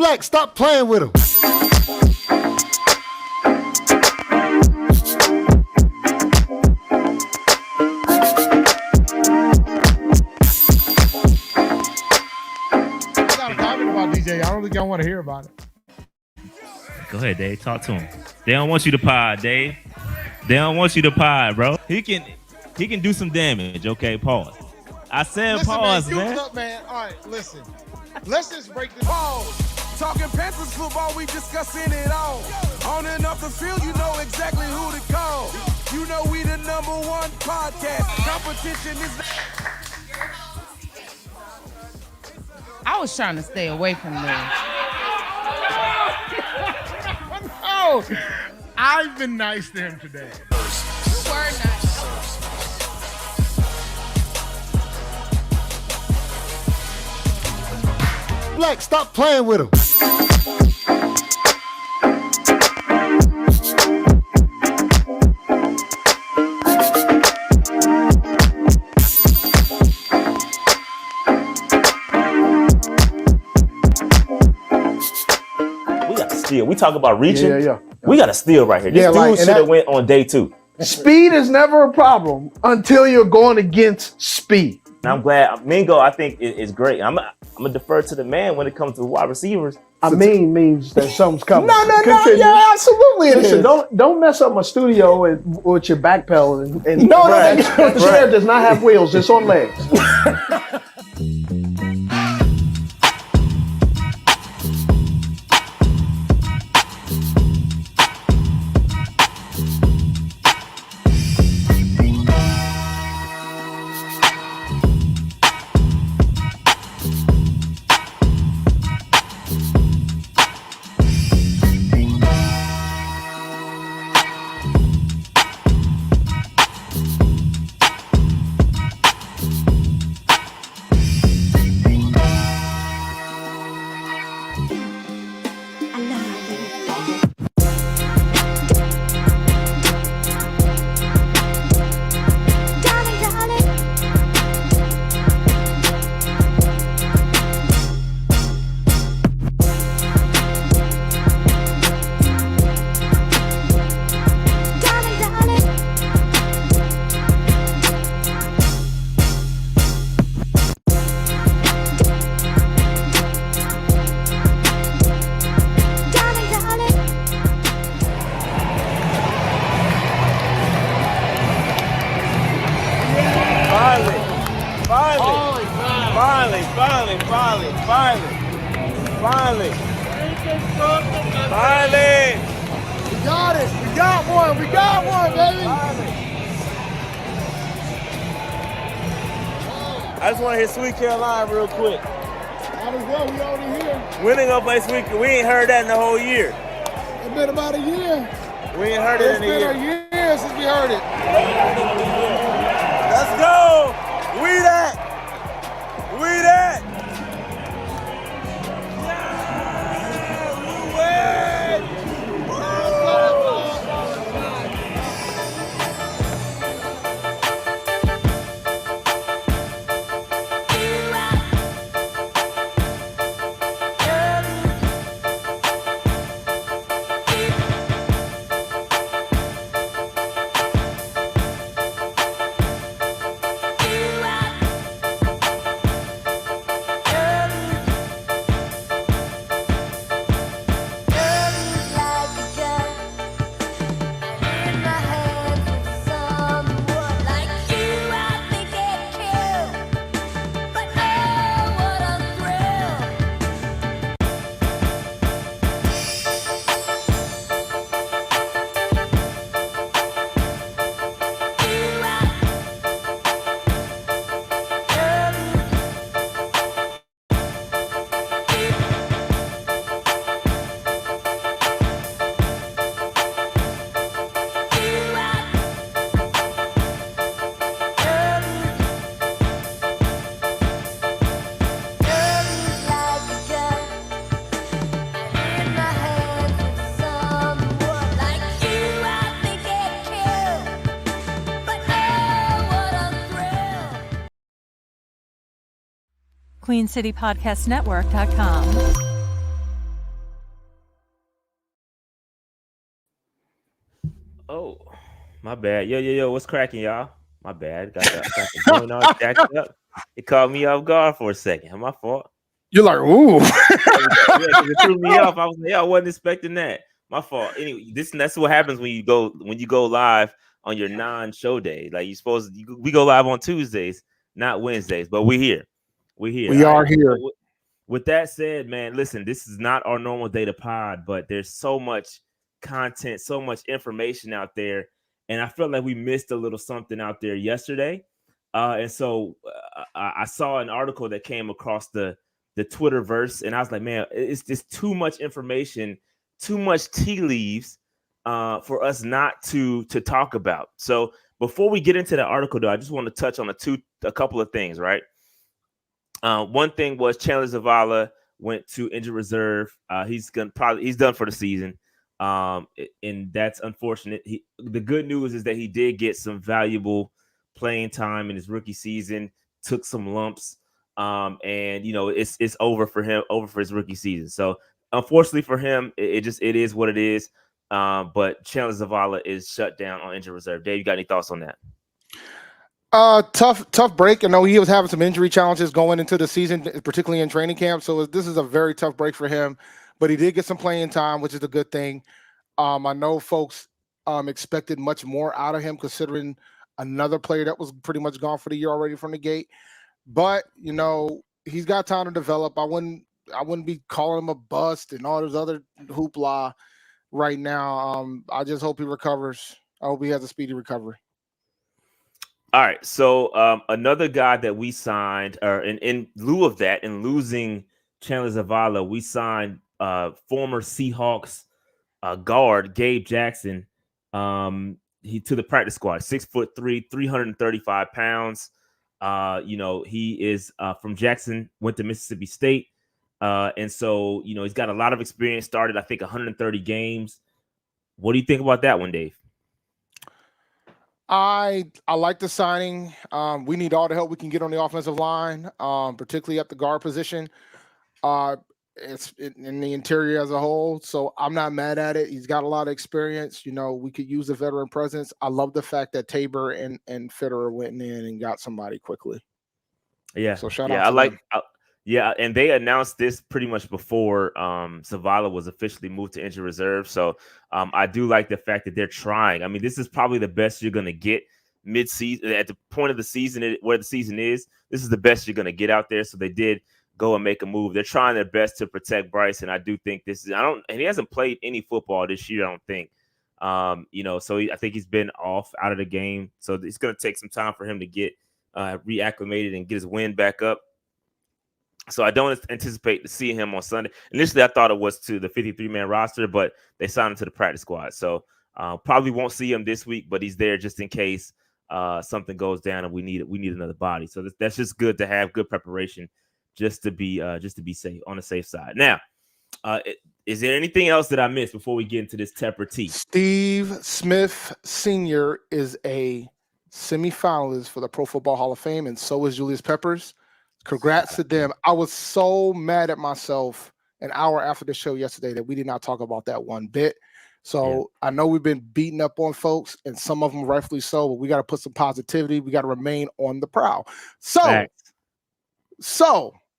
Black, stop playing with him. DJ, I don't think y'all want to hear about it. Go ahead, Dave. Talk to him. They don't want you to pod, Dave. They don't want you to pod, bro. He can do some damage. Okay, pause. I said listen, pause, man. man. Up, man. All right, listen. Let's just break this. Pause. Talking Panthers football, we discussing it all. On and off the field, you know exactly who to call. You know we the #1 podcast. Competition is. I was trying to stay away from this. No, I've been nice to him today. You were nice. Black, stop playing with him. We talk about reaching. Yeah. We got a steal right here. This dude should have went on day 2. Speed is never a problem until you're going against speed. And I'm glad Mingo. I think is great. I'm gonna defer to the man when it comes to wide receivers. Means that something's coming. No, yeah, absolutely. Listen, don't mess up my studio with your back pedal and no, the chair does not have wheels. It's on legs. Finally. We got it. We got one, baby. I just want to hit Sweet Caroline real quick. Might as well, we already here. When they gonna play Sweet Caroline? We ain't heard that in the whole year. It's been about a year. We ain't heard it in a year. It's been a year since we heard it. Let's go. We that. QueenCityPodcastNetwork.com. Oh, my bad. Yo. What's cracking, y'all? My bad. Got the joint all jacked up. It caught me off guard for a second. My fault. You're like, ooh. Yeah, because it threw me off. I was like, I wasn't expecting that. My fault. Anyway, that's what happens when you go live on your non-show day. Like we go live on Tuesdays, not Wednesdays. But we're here. We're here. We All are right. here. So with that said, man, listen, this is not our normal data pod, but there's so much content, so much information out there, and I felt like we missed a little something out there yesterday. And so I saw an article that came across the Twitterverse, and I was like, man, it's just too much information, too much tea leaves for us not to talk about. So before we get into the article, though, I just want to touch on a couple of things, right? One thing was Chandler Zavala went to injured reserve. He's done for the season, and that's unfortunate. The good news is that he did get some valuable playing time in his rookie season. Took some lumps, and it's over for him, over for his rookie season. So unfortunately for him, it is what it is. But Chandler Zavala is shut down on injured reserve. Dave, you got any thoughts on that? Tough break. I know he was having some injury challenges going into the season, particularly in training camp. So this is a very tough break for him, but he did get some playing time, which is a good thing. I know folks expected much more out of him, considering another player that was pretty much gone for the year already from the gate. But he's got time to develop. I wouldn't be calling him a bust and all this other hoopla right now. I just hope he recovers. I hope he has a speedy recovery. All right, so another guy that we signed, or in lieu of that, in losing Chandler Zavala, we signed former Seahawks guard Gabe Jackson. He to the practice squad, 6'3", 335 pounds. He is from Jackson, went to Mississippi State, and so he's got a lot of experience. Started, I think, 130 games. What do you think about that one, Dave? I like the signing. We need all the help we can get on the offensive line, particularly at the guard position. It's in the interior as a whole. So I'm not mad at it. He's got a lot of experience. We could use a veteran presence. I love the fact that Tabor and Fitterer went in and got somebody quickly. Yeah. So shout out to them. Yeah, and they announced this pretty much before Zavala was officially moved to injured reserve. So I do like the fact that they're trying. I mean, this is probably the best you're going to get mid-season at the point of the season where the season is. This is the best you're going to get out there. So they did go and make a move. They're trying their best to protect Bryce, and I do think and he hasn't played any football this year, I don't think. So I think he's been out of the game. So it's going to take some time for him to get reacclimated and get his wind back up. So I don't anticipate to see him on Sunday. Initially, I thought it was to the 53-man roster, but they signed him to the practice squad. So probably won't see him this week, but he's there just in case something goes down and we need another body. So that's just good to have good preparation, just to be safe, on the safe side. Now, is there anything else that I missed before we get into this Tepper tea? Steve Smith Sr. is a semifinalist for the Pro Football Hall of Fame, and so is Julius Peppers. Congrats to them. I was so mad at myself an hour after the show yesterday that we did not talk about that one bit. So I know we've been beating up on folks, and some of them rightfully so, but we got to put some positivity. We got to remain on the prowl. So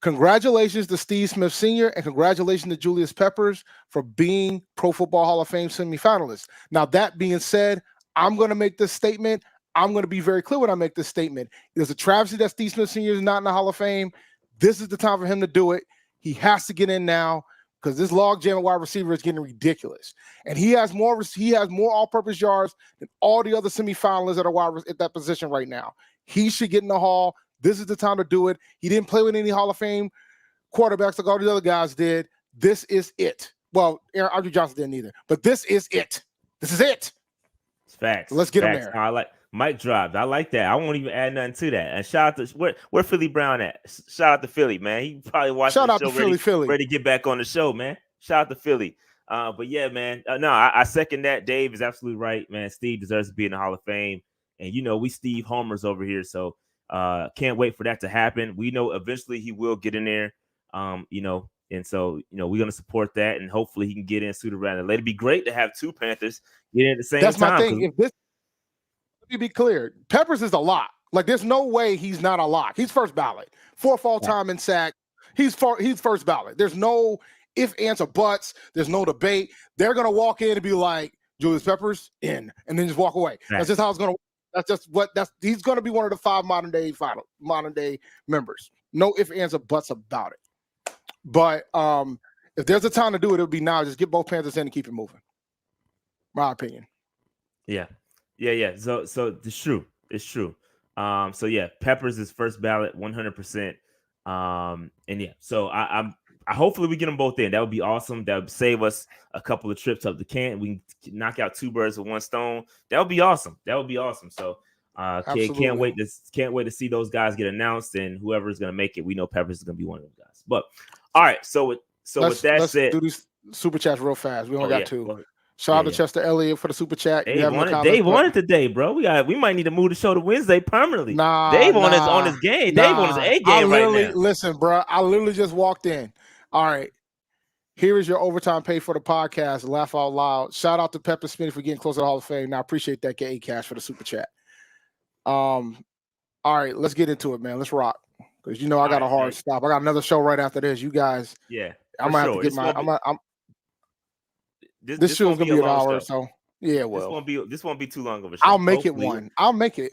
congratulations to Steve Smith Sr. and congratulations to Julius Peppers for being Pro Football Hall of Fame semifinalists. Now, that being said, I'm going to make this statement. I'm going to be very clear when I make this statement. It is a travesty that Steve Smith Sr. is not in the Hall of Fame. This is the time for him to do it. He has to get in now because this logjam at wide receiver is getting ridiculous. And he has more all-purpose yards than all the other semifinalists that are at that position right now. He should get in the Hall. This is the time to do it. He didn't play with any Hall of Fame quarterbacks like all the other guys did. This is it. Well, Andrew Johnson didn't either, but this is it. This is it. It's facts. Let's get him there. I like Mike dropped. I like that. I won't even add nothing to that. And shout out to where Philly Brown at. Shout out to Philly, man. He probably watching the show. Philly. Ready to get back on the show, man. Shout out to Philly. But yeah, man. I second that. Dave is absolutely right, man. Steve deserves to be in the Hall of Fame, and we Steve homers over here, so can't wait for that to happen. We know eventually he will get in there. And so, we're going to support that, and hopefully he can get in sooner rather than later. It'd be great to have 2 Panthers get in at the same time. That's my thing. Let me be clear. Peppers is a lock. Like, there's no way he's not a lock. He's first ballot. 4th all-time in sack. He's first ballot. There's no if, ands, or buts. There's no debate. They're going to walk in and be like, Julius Peppers in, and then just walk away. Right. That's just how it's going to. He's going to be one of the 5 modern day members. No if, ands, or buts about it. But if there's a time to do it, it'll be now. Just get both Panthers in and keep it moving. My opinion. Yeah. So it's true. It's true. So yeah, Peppers is first ballot, 100%. And yeah, so I hopefully we get them both in. That would be awesome. That would save us a couple of trips up the can. We can knock out 2 birds with 1 stone. That would be awesome. So can't wait to see those guys get announced, and whoever is going to make it, we know Peppers is going to be one of those guys. But all right, with that said, do these super chats real fast. We only got 2. Shout out to yeah. Chester Elliott for the super chat. Dave wanted today, bro. We might need to move the show to Wednesday permanently. Dave on his game. Dave on his A game right now. Listen, bro. I literally just walked in. All right. Here is your overtime pay for the podcast. Laugh out loud. Shout out to Pepper Smitty for getting close to the Hall of Fame. Now, I appreciate that. Get A-Cash for the super chat. All right, let's get into it, man. Let's rock. Because I got a hard stop. I got another show right after this. You guys. Yeah. I'm gonna have to get my. This show's gonna be an hour, so yeah. Well, this won't be too long of a show. I'll make it one. I'll make it.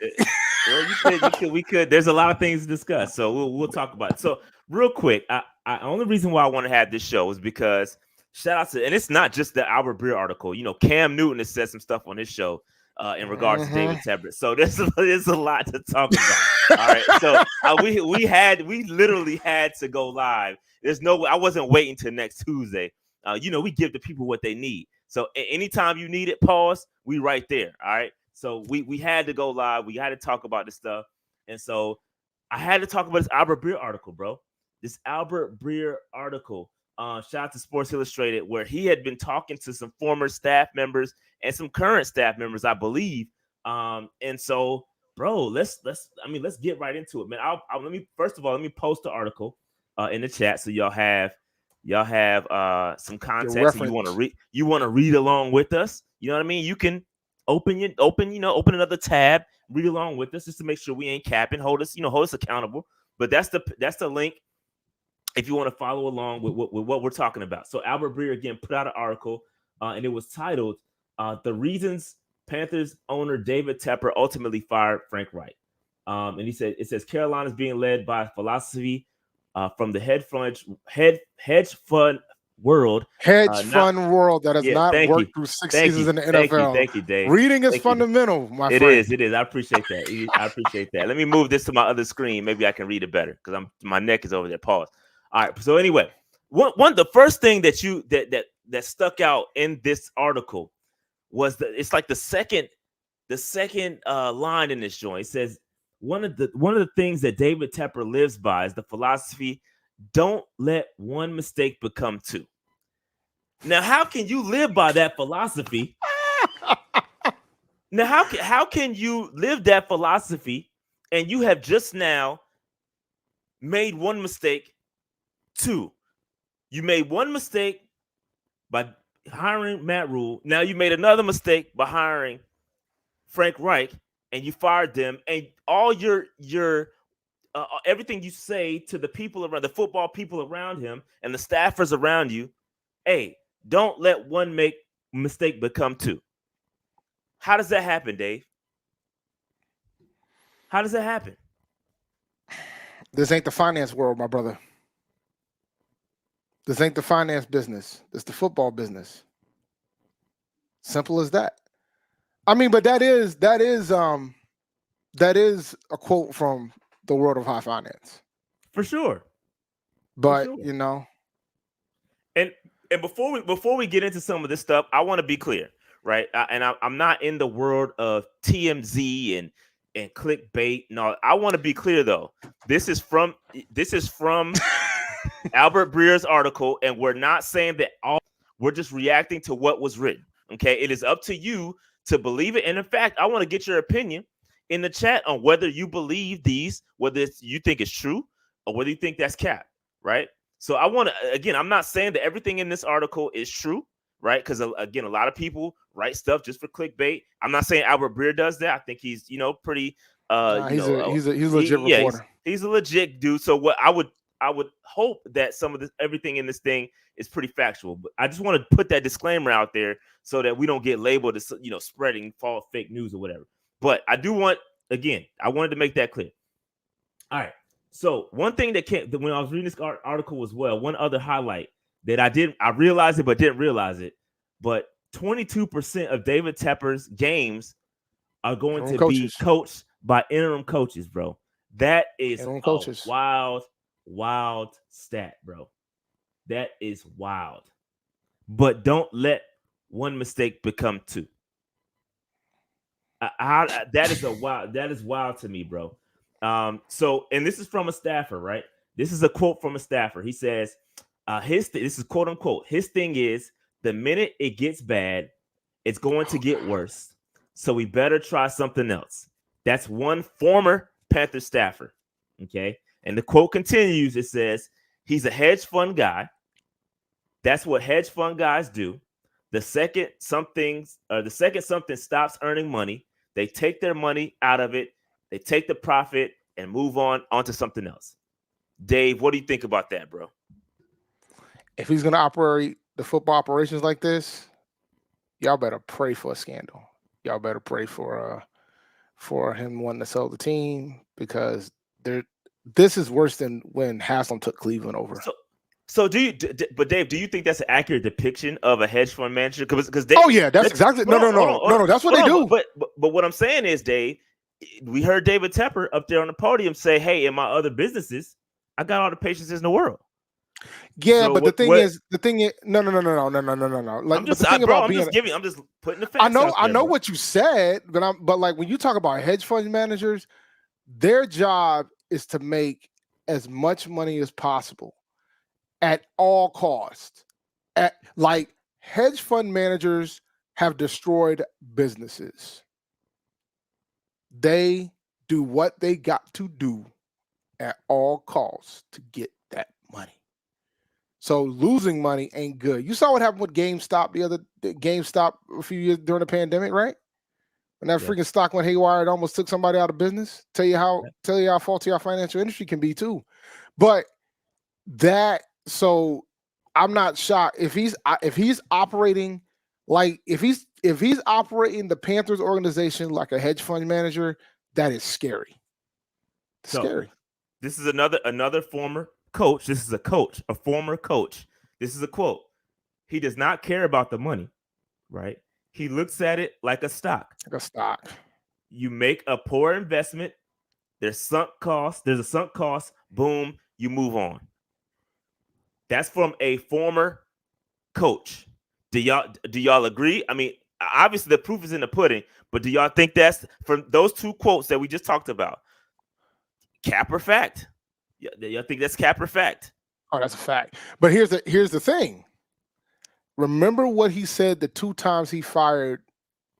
Well, we could. There's a lot of things to discuss, so we'll talk about it. So real quick, only reason why I want to have this show is because shout out to, and it's not just the Albert Breer article. Cam Newton has said some stuff on his show in regards to David Tepper. So there's a lot to talk about. All right, so we literally had to go live. There's no, I wasn't waiting till next Tuesday. We give the people what they need. So anytime you need it, pause, we right there. All right. So we had to go live. We had to talk about this stuff. And so I had to talk about this Albert Breer article, bro. This Albert Breer article, shout out to Sports Illustrated, where he had been talking to some former staff members and some current staff members, I believe. And so, bro, let's get right into it, man. Let me post the article in the chat so y'all have some context. And you want to read along with us. You know what I mean? You can open another tab, read along with us just to make sure we ain't capping. Hold us accountable. But that's the link if you want to follow along with what we're talking about. So Albert Breer again put out an article, and it was titled "The Reasons Panthers Owner David Tepper Ultimately Fired Frank Reich." And it says Carolina's being led by a philosophy from the hedge fund world. Fund world that has not worked through 6 seasons in the NFL. Thank you, Dave. Reading is fundamental, my friend. It is. I appreciate that. Let me move this to my other screen. Maybe I can read it better because my neck is over there. Pause. All right. So anyway, the first thing that stuck out in this article was it's like the second line in this joint. It says one of the things that David Tepper lives by is the philosophy: don't let one mistake become 2. Now, how can you live by that philosophy? Now, how can you live that philosophy and you have just now made one mistake 2? You made one mistake by hiring Matt Rule. Now you made another mistake by hiring Frank Reich, and you fired them, and all your everything you say to the people around, the football people around him and the staffers around you, hey, don't let one mistake become 2. How does that happen, Dave? How does that happen? This ain't the finance world, my brother. This ain't the finance business. It's the football business. Simple as that. I mean, but that is a quote from the world of high finance. For sure. But, And before we get into some of this stuff, I want to be clear, right? I'm not in the world of TMZ and clickbait. No, I want to be clear though. This is from Albert Breer's article, and we're not saying that we're just reacting to what was written. Okay, it is up to you to believe it. And in fact, I want to get your opinion in the chat on whether you believe these, whether you think it's true or whether you think that's cap, right? So I want to, again, I'm not saying that everything in this article is true, right? Because again, a lot of people write stuff just for clickbait. I'm not saying Albert Breer does that. I think he's, pretty, he's a legit reporter. He's a legit dude. So what I would hope that some of this, everything in this thing is pretty factual. But I just want to put that disclaimer out there so that we don't get labeled as, spreading false fake news or whatever. But I do want, again, I wanted to make that clear. All right. So one thing that when I was reading this article as well, one other highlight that I realized it but didn't realize it, but 22% of David Tepper's games are going to be coached by interim coaches, bro. That is a wild stat, bro. That is wild. But don't let one mistake become two. That is wild to me, bro. So, and this is from a staffer, right? This is a quote from a staffer. He says, this is quote unquote, his thing is, the minute it gets bad, it's going to get worse. So we better try something else. That's one former Panther staffer. Okay. And the quote continues. It says, he's a hedge fund guy. That's what hedge fund guys do. The second something stops earning money, they take their money out of it. They take the profit and move on to something else. Dave, what do you think about that, bro? If he's going to operate the football operations like this, y'all better pray for a scandal. Y'all better pray for him wanting to sell the team, because this is worse than when Haslam took Cleveland over. So but Dave, do you think that's an accurate depiction of a hedge fund manager? Because that's exactly no. That's what they do. But what I'm saying is, Dave, we heard David Tepper up there on the podium say, "Hey, in my other businesses, I got all the patience in the world." Yeah, so but the thing is, no. Like, I'm just putting the facts. I know what you said, but like when you talk about hedge fund managers, their job is to make as much money as possible at all costs. Like hedge fund managers have destroyed businesses. They do what they got to do at all costs to get that money. So losing money ain't good. You saw what happened with GameStop a few years during the pandemic, right? When that freaking stock went haywire, it almost took somebody out of business. Tell you how faulty our financial industry can be too. But so I'm not shocked if he's operating like if he's operating the Panthers organization like a hedge fund manager. That is scary. Scary. This is another former coach. This is a former coach. This is a quote. He does not care about the money, right? He looks at it like a stock. You make a poor investment. There's a sunk cost. Boom, you move on. That's from a former coach. Do y'all agree? I mean, obviously the proof is in the pudding, but do y'all think that's from those two quotes that we just talked about? Cap or fact? Y'all think that's cap or fact? Oh, that's a fact. But here's the thing. Remember what he said the two times he fired?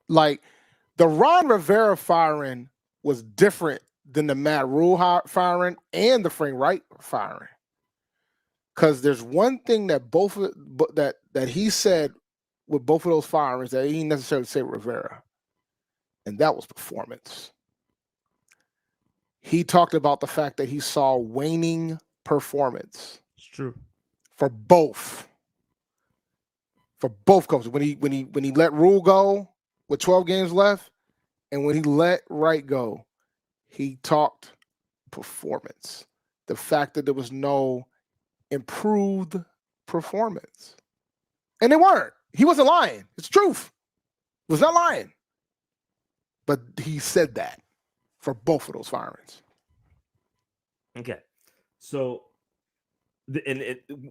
Like the Ron Rivera firing was different than the Matt Rule firing and the Frank Wright firing. Because there's one thing that that he said with both of those firings that he didn't necessarily say with Rivera, and that was performance. He talked about the fact that he saw waning performance. It's true for both coaches. When he let Rule go with 12 games left, and when he let Wright go, he talked performance. The fact that there was no improved performance. And they weren't. He wasn't lying. It's truth. He was not lying. But he said that for both of those firings. Okay. So,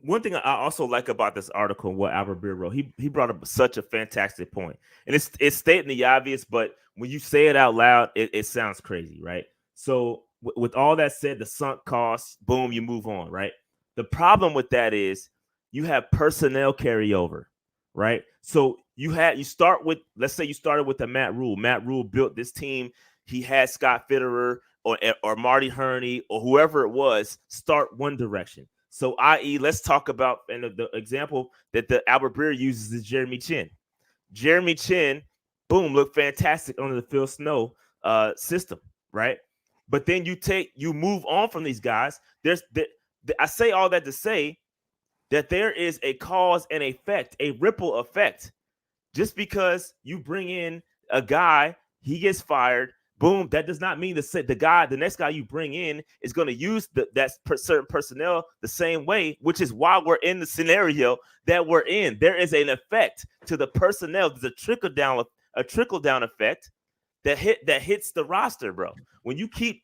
one thing I also like about this article, what Albert Breer wrote, he brought up such a fantastic point. And it's stating the obvious, but when you say it out loud, it sounds crazy, right? So, with all that said, the sunk costs, boom, you move on, right? The problem with that is you have personnel carryover, right? So you start with, let's say you started with a Matt Rule. Matt Rule built this team. He had Scott Fitterer or Marty Herney or whoever it was start one direction. So, i.e., let's talk about, and the example that the Albert Breer uses is Jeremy Chin. Jeremy Chin, boom, looked fantastic under the Phil Snow system, right? But then you move on from these guys. I say all that to say that there is a cause and effect, a ripple effect. Just because you bring in a guy, he gets fired, boom, that does not mean the next guy you bring in is going to use certain personnel the same way, which is why we're in the scenario that we're in. There is an effect to the personnel. There's a trickle down effect that hits the roster, bro. When you keep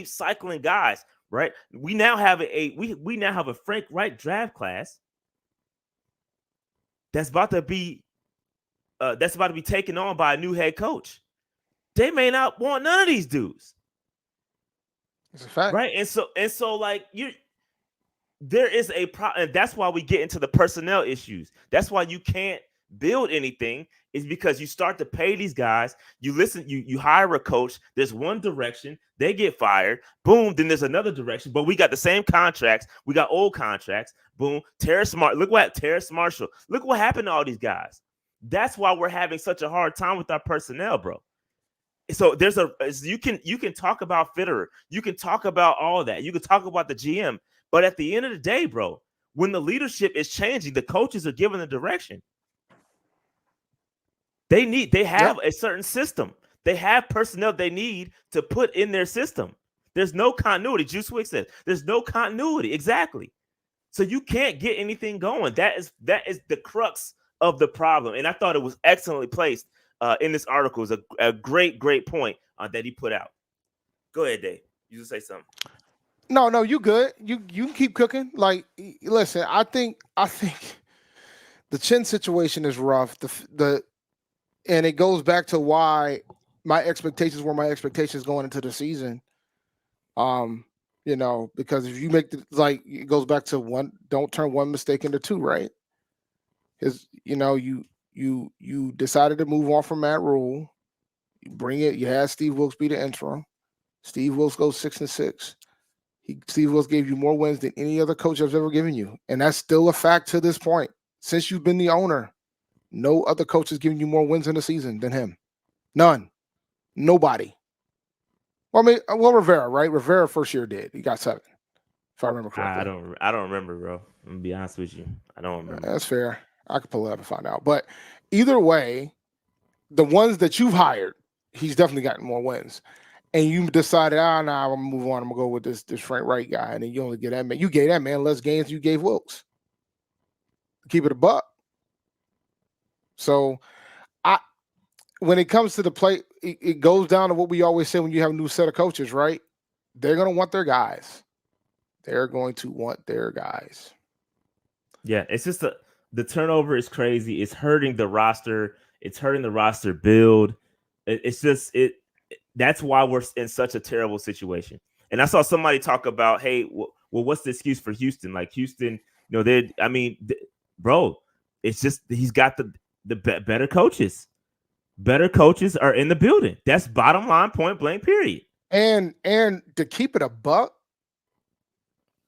cycling guys, right? We now have a Frank Reich draft class that's about to be taken on by a new head coach. They may not want none of these dudes. It's a fact, right? And so like there is a problem, and that's why we get into the personnel issues. That's why you can't build anything, is because you start to pay these guys. You hire a coach. There's one direction, they get fired. Boom, then there's another direction. But we got the same contracts. We got old contracts. Boom, Terrace Marshall. Look what happened to all these guys. That's why we're having such a hard time with our personnel, bro. So you can talk about Fitterer, you can talk about all that, you can talk about the GM, but at the end of the day, bro, when the leadership is changing, the coaches are given the direction. They have a certain system. They have personnel they need to put in their system. There's no continuity. Juice Wick said there's no continuity. Exactly. So you can't get anything going. That is the crux of the problem. And I thought it was excellently placed in this article. Is a great point that he put out. Go ahead, Dave. You just say something. No, you good. You can keep cooking. Like, listen, I think the Chin situation is rough. And it goes back to why my expectations were my expectations going into the season. Because if you make it goes back to don't turn one mistake into two, right? Because you decided to move on from Matt Rule. You had Steve Wilkes be the interim. Steve Wilkes goes 6-6. Steve Wilkes gave you more wins than any other coach I've ever given you. And that's still a fact to this point. Since you've been the owner, no other coach has given you more wins in the season than him. None. Nobody. Well, Rivera, right? Rivera first year did. He got 7, if I remember correctly. I don't remember, bro. I'm going to be honest with you. I don't remember. That's fair. I could pull it up and find out. But either way, the ones that you've hired, he's definitely gotten more wins. And you decided, I'm going to move on. I'm going to go with this Frank Reich guy. And then you only get that man. You gave that man less gains than you gave Wilkes. Keep it a buck. So, when it comes to the play, it goes down to what we always say when you have a new set of coaches, right? They're going to want their guys. They're going to want their guys. Yeah, it's just the turnover is crazy. It's hurting the roster. It's hurting the roster build. That's why we're in such a terrible situation. And I saw somebody talk about, hey, well, what's the excuse for Houston? Like Houston, bro, it's just he's got the better coaches. Better coaches are in the building. That's bottom line, point blank, period. And to keep it a buck,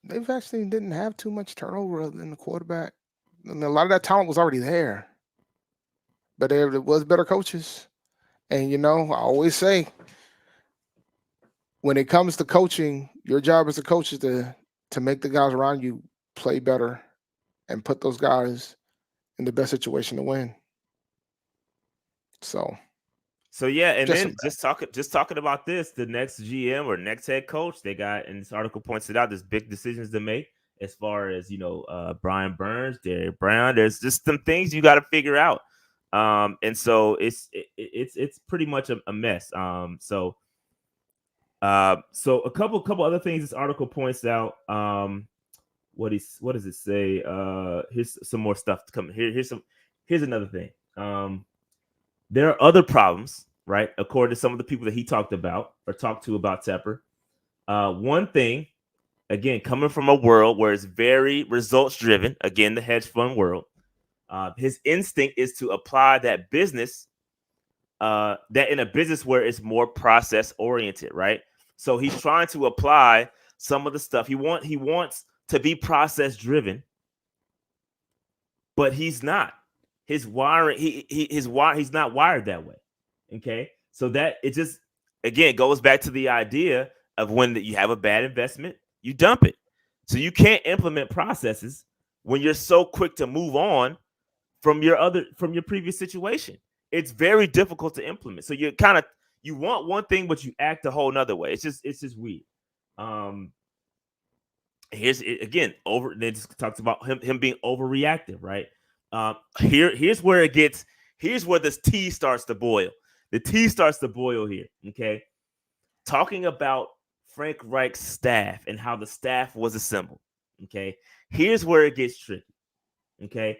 they've actually didn't have too much turnover other than the quarterback. And a lot of that talent was already there. But there was better coaches. And, I always say, when it comes to coaching, your job as a coach is to make the guys around you play better and put those guys in the best situation to win. So yeah, and then just talking about this, the next GM or next head coach they got, and this article points it out, there's big decisions to make as far as Brian Burns, Derek Brown. There's just some things you got to figure out, and so it's pretty much a mess. So a couple other things this article points out. What does it say? Here's some more stuff to come. Here's another thing. There are other problems, right? According to some of the people that he talked to about Tepper. One thing, again, coming from a world where it's very results driven, again, the hedge fund world, his instinct is to apply that business, that in a business where it's more process oriented, right? So he's trying to apply some of the stuff. He wants to be process driven, but he's not. His wiring, he's not wired that way. Okay, so that it just again goes back to the idea of when you have a bad investment, you dump it. So you can't implement processes when you're so quick to move on from your previous situation. It's very difficult to implement. So you want one thing, but you act a whole nother way. It's just weird. Here's again they just talks about him being overreactive, right? Here's where this tea starts to boil. The tea starts to boil here. Okay, talking about Frank Reich's staff and how the staff was assembled. Okay, here's where it gets tricky. Okay,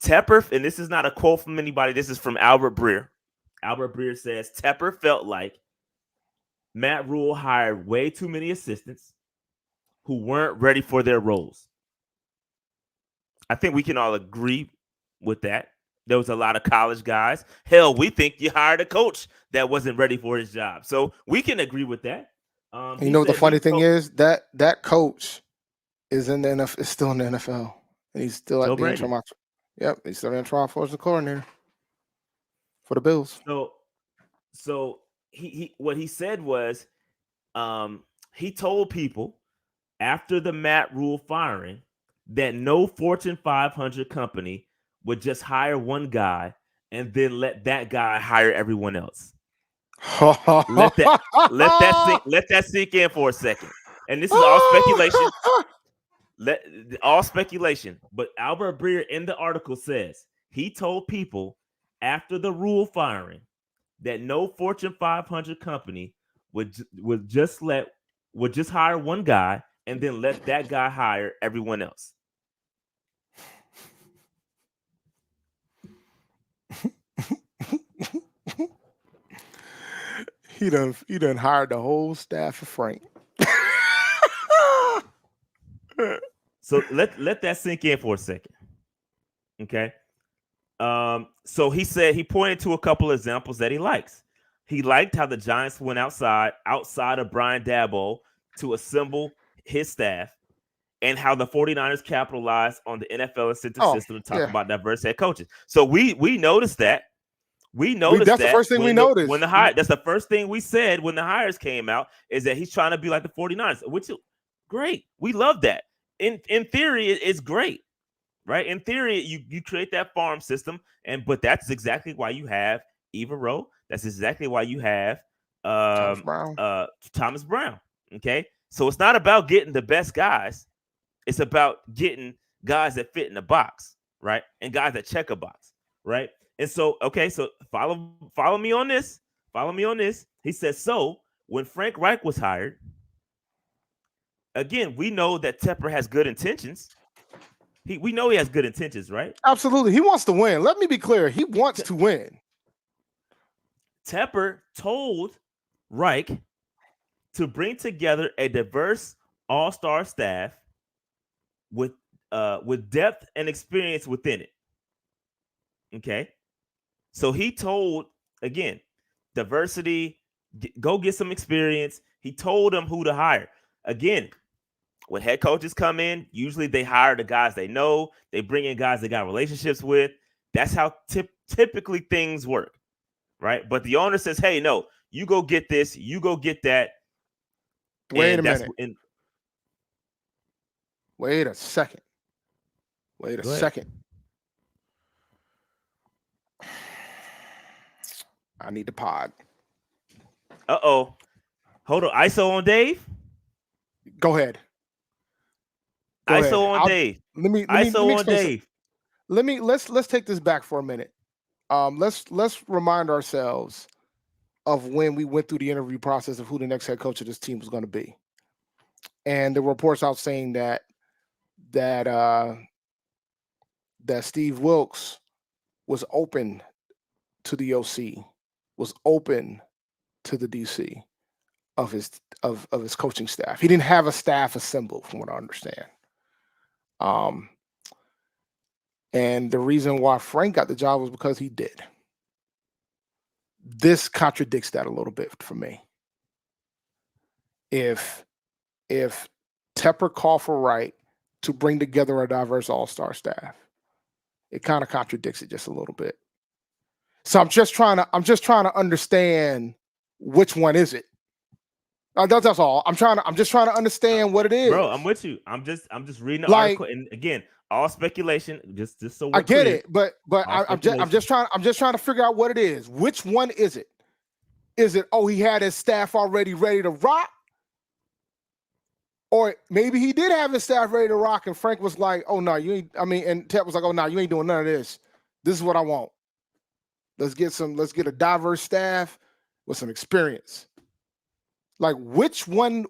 Tepper, and this is not a quote from anybody. This is from Albert Breer. Albert Breer says Tepper felt like Matt Rule hired way too many assistants who weren't ready for their roles. I think we can all agree with that. There was a lot of college guys. Hell, we think you hired a coach that wasn't ready for his job. So we can agree with that. You know what the funny thing is? That coach is in the NFL, is still in the NFL. And he's still at the interim. Yep, he's still in trial for the coordinator for the Bills. So he what he said was he told people after the Matt Rule firing that no Fortune 500 company would just hire one guy and then let that guy hire everyone else. let that sink in for a second. And this is all speculation. All speculation. But Albert Breer in the article says he told people after the Rule firing that no Fortune 500 company would just hire one guy and then let that guy hire everyone else. He done hired the whole staff of Frank. So let that sink in for a second. Okay. So he said he pointed to a couple of examples that he likes. He liked how the Giants went outside of Brian Daboll to assemble his staff, and how the 49ers capitalized on the NFL incentive system to talk about diverse head coaches. So we noticed that. That's the first thing we noticed. That's the first thing we said when the hires came out, is that he's trying to be like the 49ers, which is great. We love that. In theory, it's great, right? In theory, you create that farm system, but that's exactly why you have Eva Rowe. That's exactly why you have Thomas Brown. Okay, so it's not about getting the best guys. It's about getting guys that fit in the box, right? And guys that check a box, right? And so, okay, so follow me on this. Follow me on this. He says, so when Frank Reich was hired, again, we know that Tepper has good intentions. We know he has good intentions, right? Absolutely. He wants to win. Let me be clear. He wants to win. Tepper told Reich to bring together a diverse all-star staff with depth and experience within it. Okay. So he told, again, diversity, go get some experience. He told them who to hire. Again, when head coaches come in, usually they hire the guys they know. They bring in guys they got relationships with. That's how typically things work, right? But the owner says, hey, no, you go get this. You go get that. Wait a minute. Wait a second. I need the pod. Uh-oh. Hold on. ISO on Dave? Go ahead. ISO on Dave. ISO on Dave. Let's take this back for a minute. Let's remind ourselves of when we went through the interview process of who the next head coach of this team was going to be. And the reports out saying that Steve Wilkes was open to the OC, was open to the DC of his coaching staff. He didn't have a staff assembled, from what I understand. And the reason why Frank got the job was because he did. This contradicts that a little bit for me. If Tepper called for Wright to bring together a diverse all-star staff. It kind of contradicts it just a little bit. So I'm just trying to understand which one is it. That's all. I'm just trying to understand what it is. Bro, I'm with you. I'm just reading the article, and again, all speculation. Just so I get clear. it, but I'm just trying to figure out what it is. Which one is it? Is it he had his staff already ready to rock? Or maybe he did have his staff ready to rock, and Frank was like, "Oh no, you ain't." I mean, and Tep was like, "Oh no, you ain't doing none of this. This is what I want. Let's get a diverse staff with some experience." Like, which one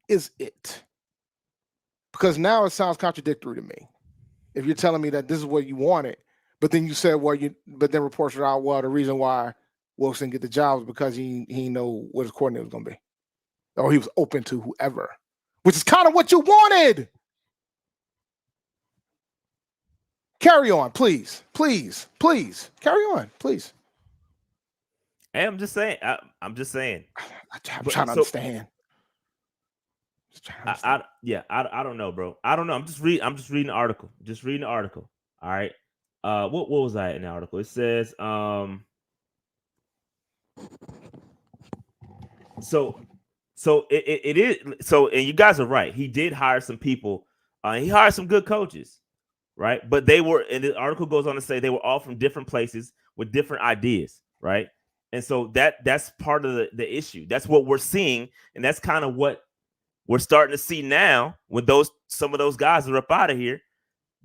is it? Because now it sounds contradictory to me. If you're telling me that this is what you wanted, but then you said, but then reports are out, the reason why Wilkes didn't get the job was because he know what his coordinator was going to be. Or he was open to whoever, which is kind of what you wanted. Carry on, please. Carry on, please. Hey, I'm just saying. I'm just saying. I'm trying to understand. I don't know, bro. I don't know. I'm just reading the article. Just reading the article. All right. What was I in the article? It says So it is so, and you guys are right. He did hire some people. He hired some good coaches, right? But they were, and the article goes on to say they were all from different places with different ideas, right? And so that's part of the issue. That's what we're seeing, and that's kind of what we're starting to see now when some of those guys are up out of here.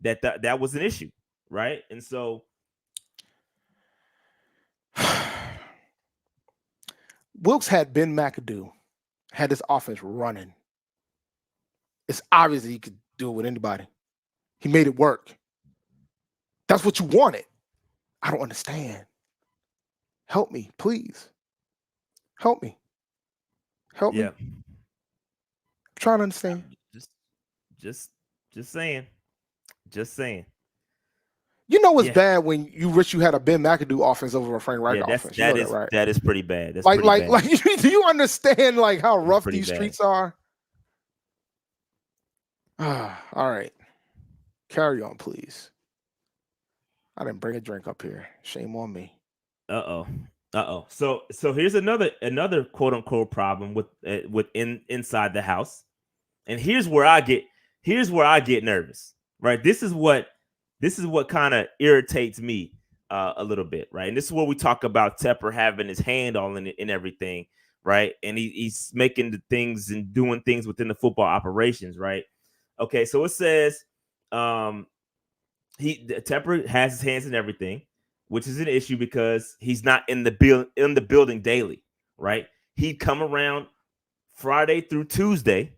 That was an issue, right? And so Wilkes had Ben McAdoo. Had this offense running. It's obvious that he could do it with anybody. He made it work. That's what you wanted. I don't understand. Help me, please. Help me. Yeah. I'm trying to understand. Just saying. Just saying. You know what's bad when you wish you had a Ben McAdoo offense over a Frank Reich offense. That is pretty bad. That's like bad. Do you understand like how rough these streets are? All right. Carry on, please. I didn't bring a drink up here. Shame on me. Uh-oh. So here's another quote unquote problem with inside the house. And here's where I get nervous. Right? This is what kind of irritates me a little bit, right? And this is where we talk about Tepper having his hand all in everything, right? And he's making the things and doing things within the football operations, right? Okay, so it says Tepper has his hands in everything, which is an issue because he's not in the building daily, right? He'd come around Friday through Tuesday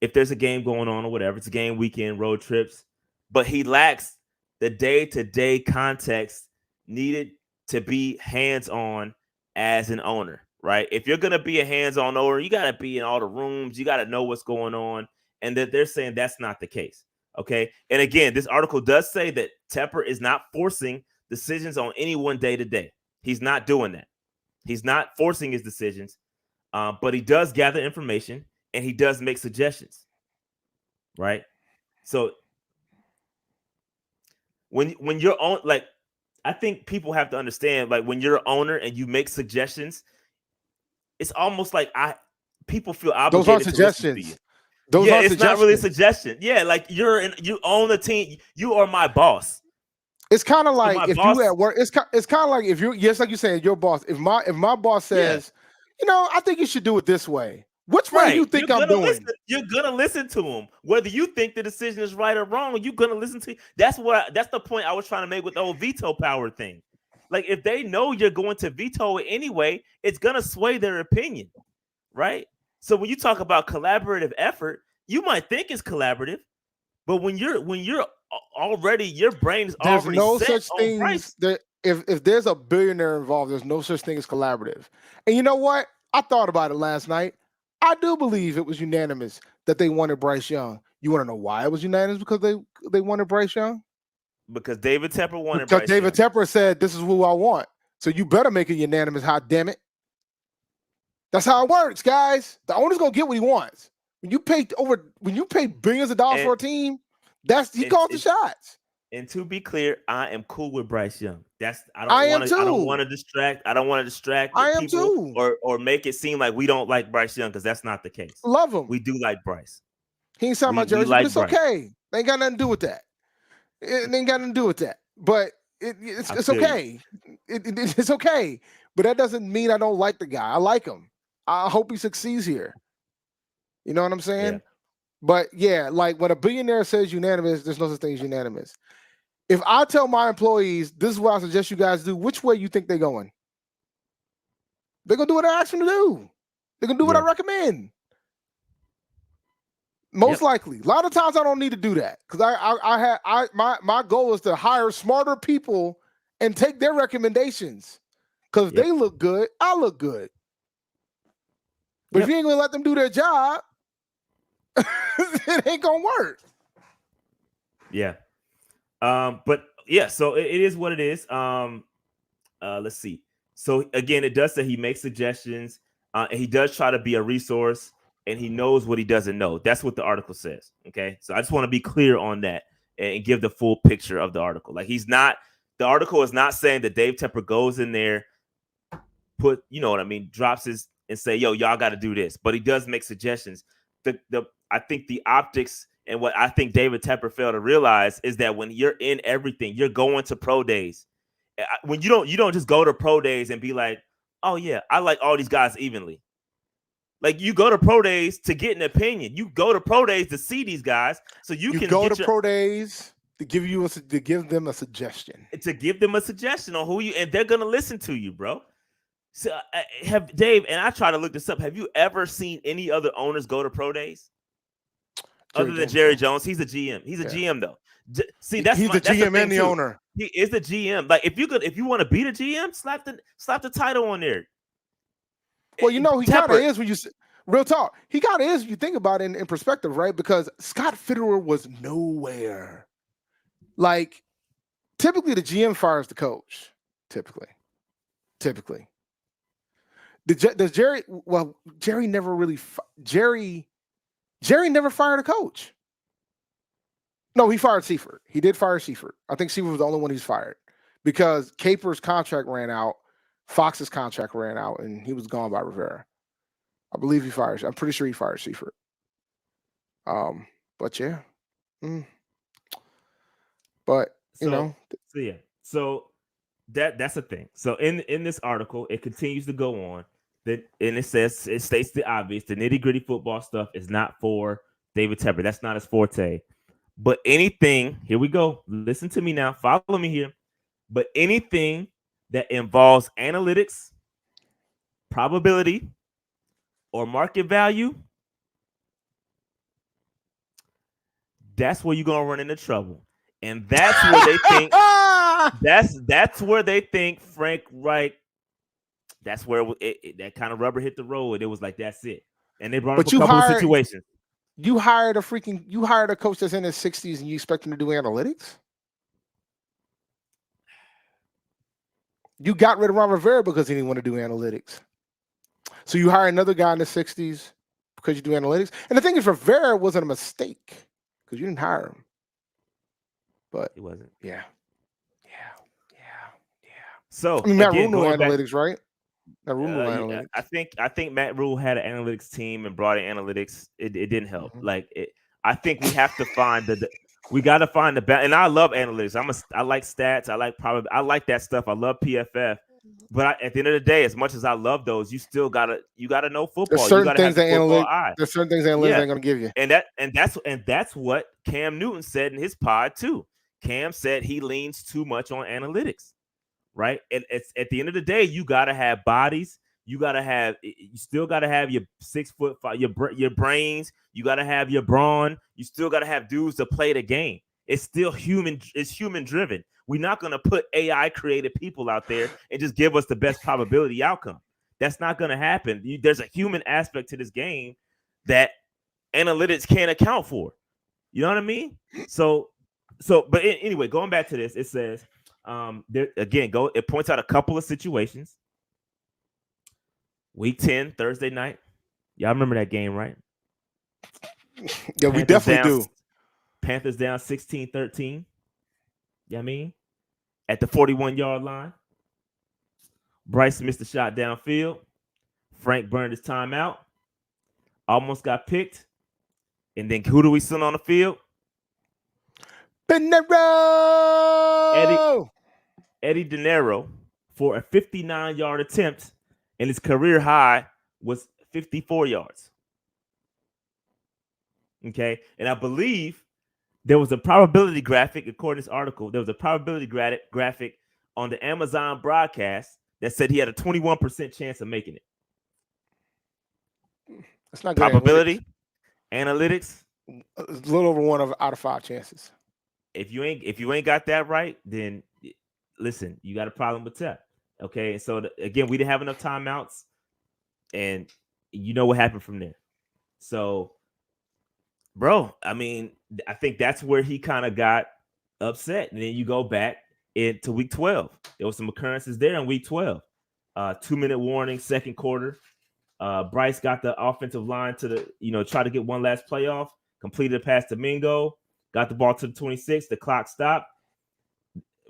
if there's a game going on or whatever. It's a game weekend, road trips. But he lacks the day-to-day context needed to be hands-on as an owner, right? If you're going to be a hands-on owner, you got to be in all the rooms. You got to know what's going on. And that they're saying that's not the case, okay? And again, this article does say that Tepper is not forcing decisions on anyone day-to-day. He's not doing that. He's not forcing his decisions, but he does gather information, and he does make suggestions, right? So when you're on, like, I think people have to understand, like, when you're an owner and you make suggestions, it's almost like people feel obligated. Those aren't suggestions. It's not really a suggestion. Yeah, like you own the team. You are my boss. It's kind of like if you at work. It's kind of like if you, like you said, your boss. If my boss says, I think you should do it this way. Which way do you think I'm doing? You're gonna listen to him, whether you think the decision is right or wrong. You're gonna listen to. That's the point I was trying to make with the whole veto power thing. Like, if they know you're going to veto it anyway, it's gonna sway their opinion, right? So when you talk about collaborative effort, you might think it's collaborative, but when you're already, your brain is there's already no set such on thing. Bryce. If there's a billionaire involved, there's no such thing as collaborative. And you know what? I thought about it last night. I do believe it was unanimous that they wanted Bryce Young. You want to know why it was unanimous? Because they wanted Bryce Young? Because David Tepper wanted because Bryce David Young. Tepper said, this is who I want. So you better make it unanimous, hot damn it. That's how it works, guys. The owner's going to get what he wants. When you pay billions of dollars for a team, he calls the shots. And to be clear, I am cool with Bryce Young. I don't want to distract people or make it seem like we don't like Bryce Young, because that's not the case. Love him. We do like Bryce. He ain't signed my jersey, but it's okay. They ain't got nothing to do with that. It ain't got nothing to do with that. But it's okay. It's okay. But that doesn't mean I don't like the guy. I like him. I hope he succeeds here. You know what I'm saying? Yeah. But yeah, like when a billionaire says unanimous, there's no such thing as unanimous. If I tell my employees, this is what I suggest you guys do, which way you think they're going? They're going to do what I ask them to do. They're going to do what I recommend. Most likely. A lot of times I don't need to do that, because my goal is to hire smarter people and take their recommendations. Because if they look good, I look good. But if you ain't going to let them do their job, it ain't going to work. Yeah. But yeah, so it is what it is. Let's see. So again, it does say he makes suggestions, and he does try to be a resource, and he knows what he doesn't know. That's what the article says. Okay. So I just want to be clear on that and give the full picture of the article. Like, the article is not saying that Dave Tepper goes in there, drops his and say, yo, y'all got to do this. But he does make suggestions. I think the optics and what I think David Tepper failed to realize is that when you're in everything, you're going to pro days. When you don't just go to pro days and be like, oh yeah, I like all these guys evenly. Like, you go to pro days to get an opinion. You go to pro days to see these guys so you can go to pro days to give them a suggestion. To give them a suggestion on who you, and they're gonna listen to you, bro. So Dave, and I try to look this up. Have you ever seen any other owners go to pro days? Other than Jerry Jones, he's a GM. He's a GM though. He's the GM and the owner. He is the GM. Like, if you want to be the GM, slap the title on there. Well, he kind of is when you real talk. He kind of is when you think about it in perspective, right? Because Scott Fitterer was nowhere. Like, typically the GM fires the coach. Typically. Does Jerry? Well, Jerry never really. Jerry never fired a coach. No, he fired Seifert. He did fire Seifert. I think Seifert was the only one he's fired because Capers' contract ran out, Fox's contract ran out, and he was gone by Rivera. I believe he fired. I'm pretty sure he fired Seifert. But yeah. But So that's the thing. So in this article, it continues to go on. And it states the obvious. The nitty-gritty football stuff is not for David Tepper. That's not his forte. But anything, here we go. Listen to me now. Follow me here. But anything that involves analytics, probability, or market value, that's where you're gonna run into trouble. And that's where they think that's where they think Frank Reich. That's where that kind of rubber hit the road. It was like, that's it. And they brought up a couple of situations. You hired a coach that's in his 60s and you expect him to do analytics? You got rid of Ron Rivera because he didn't want to do analytics. So you hire another guy in the 60s because you do analytics. And the thing is, Rivera wasn't a mistake because you didn't hire him. But it wasn't. Yeah. So I mean, Matt Rule knew analytics, right? Analytics. I think Matt Rule had an analytics team and brought in analytics. It didn't help. Mm-hmm. I think we have to find we got to find the balance. And I love analytics. I like stats. I like that stuff. I love PFF. But at the end of the day, as much as I love those, you still gotta know football. There's certain things that analytics ain't gonna give you. And that's what Cam Newton said in his pod too. Cam said he leans too much on analytics. Right. And it's at the end of the day, you got to have bodies. You still got to have your 6'5", your brains. You got to have your brawn. You still got to have dudes to play the game. It's still human. It's human driven. We're not going to put AI created people out there and just give us the best probability outcome. That's not going to happen. There's a human aspect to this game that analytics can't account for. You know what I mean? But anyway, going back to this, it says, it points out a couple of situations. Week 10, Thursday night. Y'all remember that game, right? Yeah, we definitely do. Panthers down 16-13. You know what I mean? At the 41-yard line. Bryce missed a shot downfield. Frank burned his timeout. Almost got picked. And then who do we send on the field? Pinero! Eddie De Niro for a 59-yard attempt, and his career high was 54 yards. Okay, and I believe there was a probability graphic, according to this article, there was a probability graphic on the Amazon broadcast that said he had a 21% chance of making it. That's not good. Probability, analytics. A little over 1 out of 5 chances. If you ain't got that right, then listen, you got a problem with Tep. Okay, and so again, we didn't have enough timeouts, and you know what happened from there. So, bro, I mean, I think that's where he kind of got upset. And then you go back into week 12. There was some occurrences there in week 12. 2-minute warning, second quarter. Bryce got the offensive line to try to get one last playoff, completed a pass to Mingo, got the ball to the 26, the clock stopped.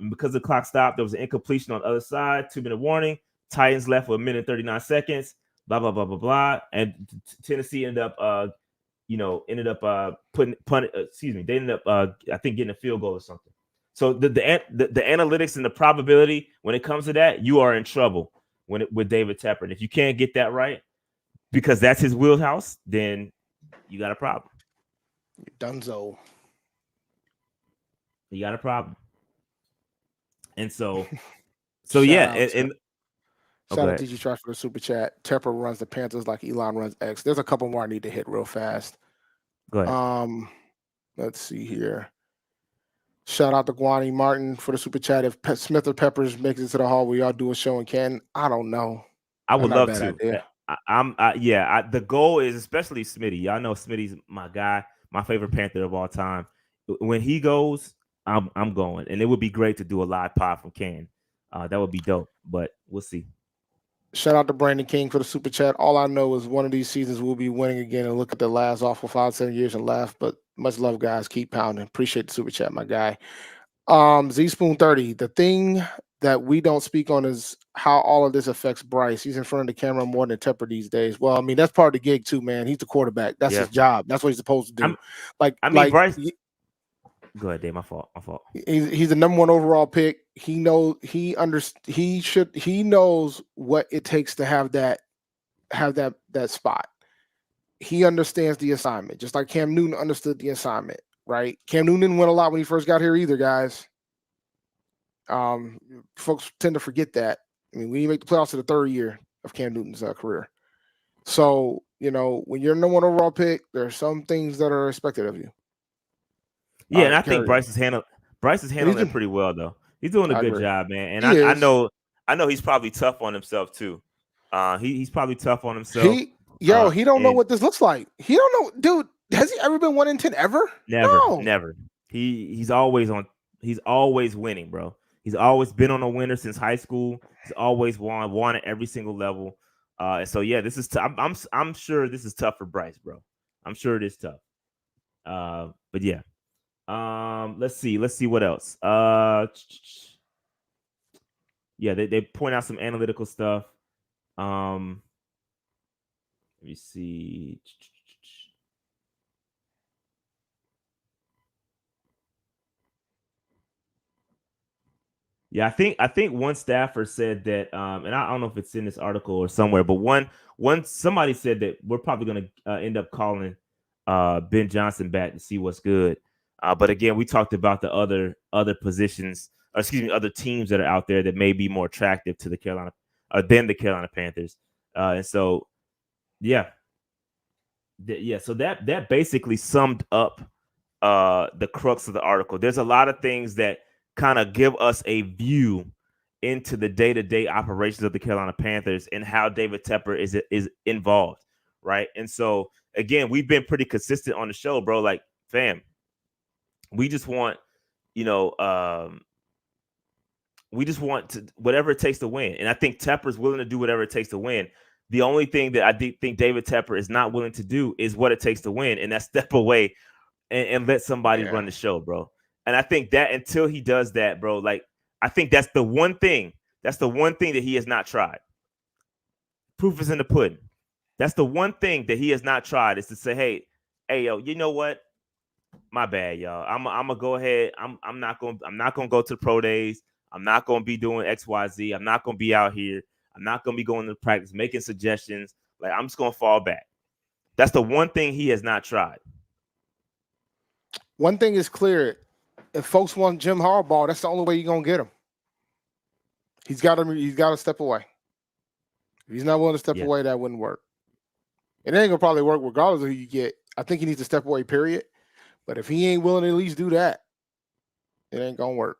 And because the clock stopped, there was an incompletion on the other side, 2-minute warning. Titans left with 1 minute 39 seconds, blah, blah, blah, blah, blah. And Tennessee ended up they ended up I think getting a field goal or something. So the analytics and the probability, when it comes to that, you are in trouble with David Tepper. And if you can't get that right, because that's his wheelhouse, then you got a problem. Dunzo. You got a problem. And so yeah, and shout out to DG Trash for the super chat. Tepper runs the Panthers like Elon runs X. There's a couple more I need to hit real fast. Go ahead. Let's see here. Shout out to Guani Martin for the super chat. If Smith or Peppers makes it to the hall, we all do a show in Canton. I don't know. I would love to. The goal is, especially Smitty. Y'all know Smitty's my guy, my favorite Panther of all time. When he goes, I'm going, and it would be great to do a live pod from Canton. That would be dope, but we'll see. Shout out to Brandon King for the super chat. All I know is one of these seasons we'll be winning again and look at the last awful 5-7 years and laugh. But much love, guys. Keep pounding. Appreciate the super chat, my guy. Z Spoon 30. The thing that we don't speak on is how all of this affects Bryce. He's in front of the camera more than Tepper these days. Well, I mean, that's part of the gig too, man. He's the quarterback. That's his job. That's what he's supposed to do. Bryce. Go ahead, Dave. My fault. He's the number 1 overall pick. He knows what it takes to have that spot. He understands the assignment, just like Cam Newton understood the assignment, right? Cam Newton didn't win a lot when he first got here either, guys. Folks tend to forget that. I mean, we didn't make the playoffs to the 3rd year of Cam Newton's career. So, when you're number 1 overall pick, there are some things that are expected of you. Yeah, and I think Bryce is handling it pretty well, though. He's doing a good job, man. And I know he's probably tough on himself too. He's probably tough on himself. He don't know what this looks like. He don't know, dude. Has he ever been 1-10 ever? Never. He's always winning, bro. He's always been on a winner since high school. He's always won at every single level. And so yeah, this is I'm sure this is tough for Bryce, bro. I'm sure it is tough. But yeah. Let's see what else. Yeah, they point out some analytical stuff. Let me see. Yeah, I think one staffer said that, and I don't know if it's in this article or somewhere, but somebody said that we're probably going to end up calling Ben Johnson back to see what's good. But again, we talked about the other positions, other teams that are out there that may be more attractive to the Carolina Panthers. And so, yeah. So that basically summed up the crux of the article. There's a lot of things that kind of give us a view into the day-to-day operations of the Carolina Panthers and how David Tepper is involved, right? And so, again, we've been pretty consistent on the show, bro. Like, fam, we just want, we just want to whatever it takes to win. And I think Tepper's willing to do whatever it takes to win. The only thing that I think David Tepper is not willing to do is what it takes to win, and that's step away and let somebody run the show, bro. And I think that until he does that, bro, like I think that's the one thing. That's the one thing that he has not tried. Proof is in the pudding. That's the one thing that he has not tried is to say, hey, yo, you know what? My bad, y'all. I'm gonna go ahead. I'm not gonna go to the pro days. I'm not gonna be doing XYZ. I'm not gonna be out here. I'm not gonna be going to practice, making suggestions. Like I'm just gonna fall back. That's the one thing he has not tried. One thing is clear: if folks want Jim Harbaugh, that's the only way you're gonna get him. He's got to step away. If he's not willing to step away, that wouldn't work. It ain't gonna probably work regardless of who you get. I think he needs to step away, period. But if he ain't willing to at least do that, it ain't gonna work.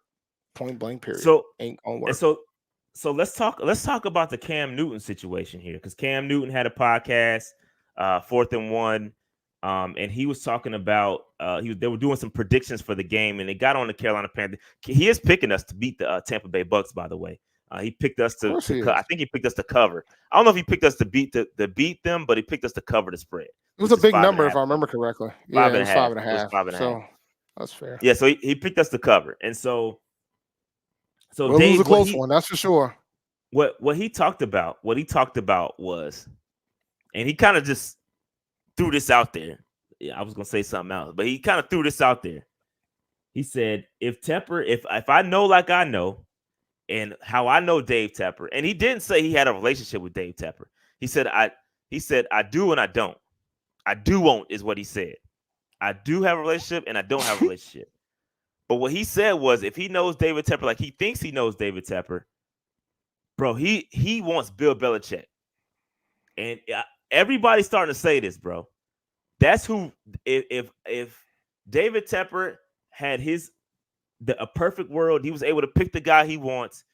Point blank, period. So ain't gonna work. So let's talk about the Cam Newton situation here, because Cam Newton had a podcast, 4th and 1, and he was talking about they were doing some predictions for the game, and they got on the Carolina Panthers. He is picking us to beat the Tampa Bay Bucs, by the way. He picked us to I think he picked us to cover. I don't know if he picked us to beat them, but he picked us to cover the spread. It was a big number, if I remember correctly. Yeah, it was 5.5. So that's fair. Yeah, so he picked us to cover, and so Dave, it was a close one, that's for sure. What he talked about was, and he kind of just threw this out there. Yeah, I was gonna say something else, but he kind of threw this out there. He said, if I know like I know, and how I know Dave Tepper, and he didn't say he had a relationship with Dave Tepper. He said I do and I don't. I do won't is what he said. I do have a relationship and I don't have a relationship. But what he said was, if he knows David Tepper like he thinks he knows David Tepper, bro, he wants Bill Belichick. And everybody's starting to say this, bro. That's who, if David Tepper had a perfect world, he was able to pick the guy he wants.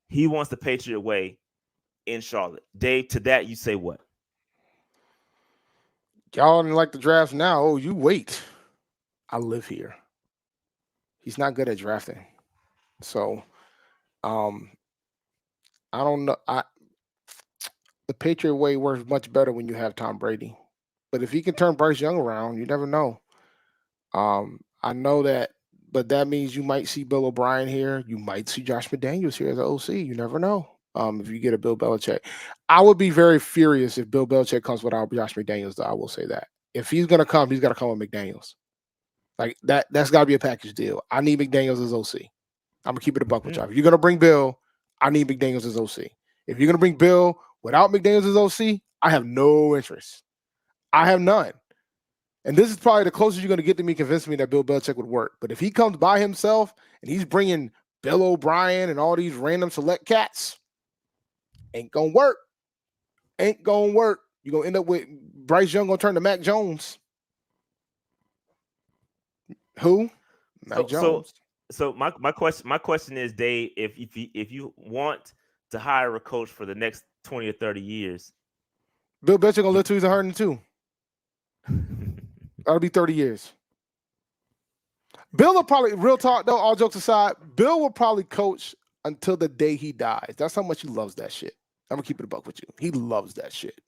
He wants the Patriot way in Charlotte. Dave, to that you say what? Y'all didn't like the draft now. Oh, you wait. I live here. He's not good at drafting. So I don't know. The Patriot way works much better when you have Tom Brady. But if he can turn Bryce Young around, you never know. I know that, but that means you might see Bill O'Brien here. You might see Josh McDaniels here as an OC. You never know. If you get a Bill Belichick, I would be very furious if Bill Belichick comes without Josh McDaniels, though. I will say that. If he's going to come, he's got to come with McDaniels. Like that's got to be a package deal. I need McDaniels as OC. I'm going to keep it a buck with y'all. If you're going to bring Bill, I need McDaniels as OC. If you're going to bring Bill without McDaniels as OC, I have no interest. I have none. And this is probably the closest you're going to get to me convincing me that Bill Belichick would work. But if he comes by himself and he's bringing Bill O'Brien and all these random select cats, ain't going to work. Ain't going to work. You're going to end up with Bryce Young going to turn to Mac Jones. Who? Mac Jones. So my question is, Dave, if you want to hire a coach for the next 20 or 30 years, Bill Belichick going to live till he's 102. That'll be 30 years. Bill will probably, real talk though, all jokes aside, Bill will probably coach until the day he dies. That's how much he loves that shit. I'm going to keep it a buck with you. He loves that shit.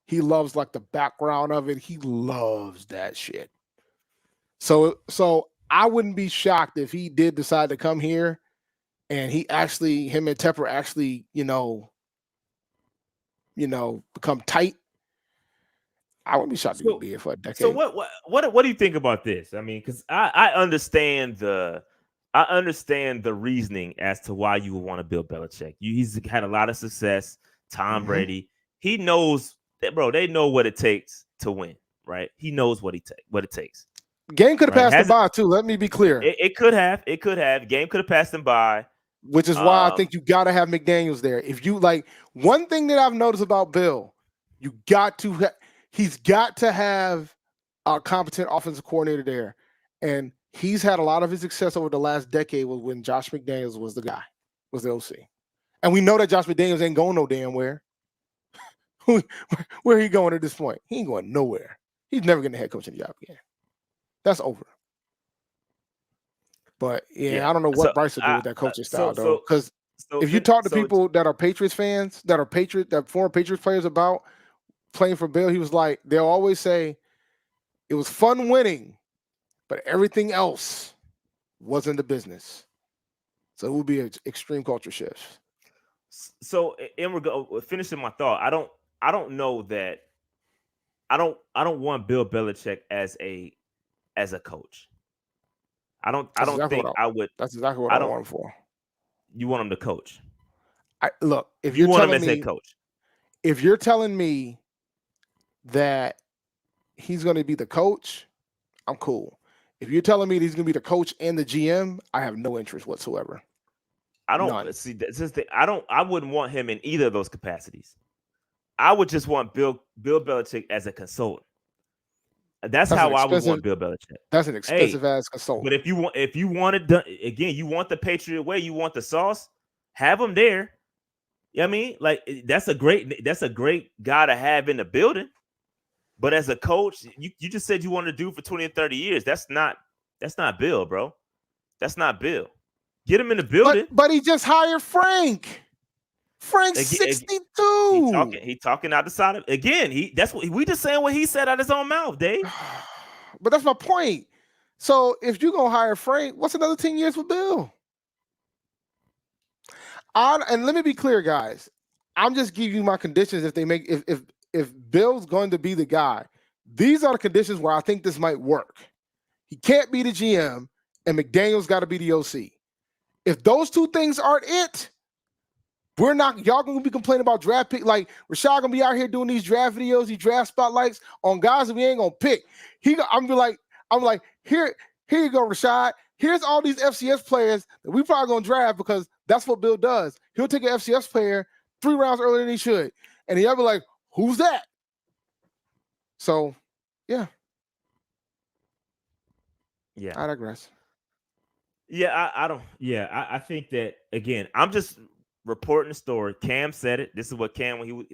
He loves like the background of it. He loves that shit. So I wouldn't be shocked if he did decide to come here and him and Tepper actually, become tight. I wouldn't be shocked to be here for a decade. So what do you think about this? I mean, because I understand the reasoning as to why you would want to build Belichick. He's had a lot of success. Tom Brady, he knows that, bro. They know what it takes to win, right? He knows what it takes. Game could have passed him by too. Let me be clear. It could have. Game could have passed him by. Which is why I think you got to have McDaniels there. If you like, one thing that I've noticed about Bill, he's got to have a competent offensive coordinator there. And he's had a lot of his success over the last decade was when Josh McDaniels was the guy, was the OC. And we know that Josh McDaniels ain't going no damn where. Where he going at this point? He ain't going nowhere. He's never getting a head coaching job again. That's over. But yeah, I don't know what Bryce will do with that coaching style though. Because if you talk to people that are Patriots fans, that former Patriots players about playing for Bill, he was like, they'll always say it was fun winning, but everything else wasn't the business. So it would be an extreme culture shift. So in regard, finishing my thought, I don't know that I don't want Bill Belichick as a coach. I don't think I would. That's exactly what I want him for. You want him to coach? Look, if you you're want telling him as me, head coach, if you're telling me that he's going to be the coach, I'm cool. If you're telling me that he's going to be the coach and the GM, I have no interest whatsoever. I don't see that. Since I wouldn't want him in either of those capacities. I would just want Bill Belichick as a consultant. That's how I would want Bill Belichick. That's an expensive ass consultant. But if you want it done again, you want the Patriot way, you want the sauce, have him there. You know what I mean? Like that's a great guy to have in the building. But as a coach, you just said you wanted to do for 20 and 30 years. That's not Bill, bro. That's not Bill. Get him in the building. But he just hired Frank. Frank's 62. He talking out the side of again. That's what we just saying what he said out his own mouth, Dave. But that's my point. So if you're gonna hire Frank, what's another 10 years with Bill? And let me be clear, guys. I'm just giving you my conditions if they make if Bill's going to be the guy. These are the conditions where I think this might work. He can't be the GM, and McDaniel's got to be the OC. If those two things aren't it, y'all gonna be complaining about draft pick. Like Rashad gonna be out here doing these draft videos, these draft spotlights on guys that we ain't gonna pick. I'm like, here you go, Rashad. Here's all these FCS players that we probably gonna draft because that's what Bill does. He'll take an FCS player 3 rounds earlier than he should, and he'll be like, "Who's that?" So, yeah. I digress. Yeah, I don't. Yeah, I think that again. I'm just reporting the story. Cam said it. This is what Cam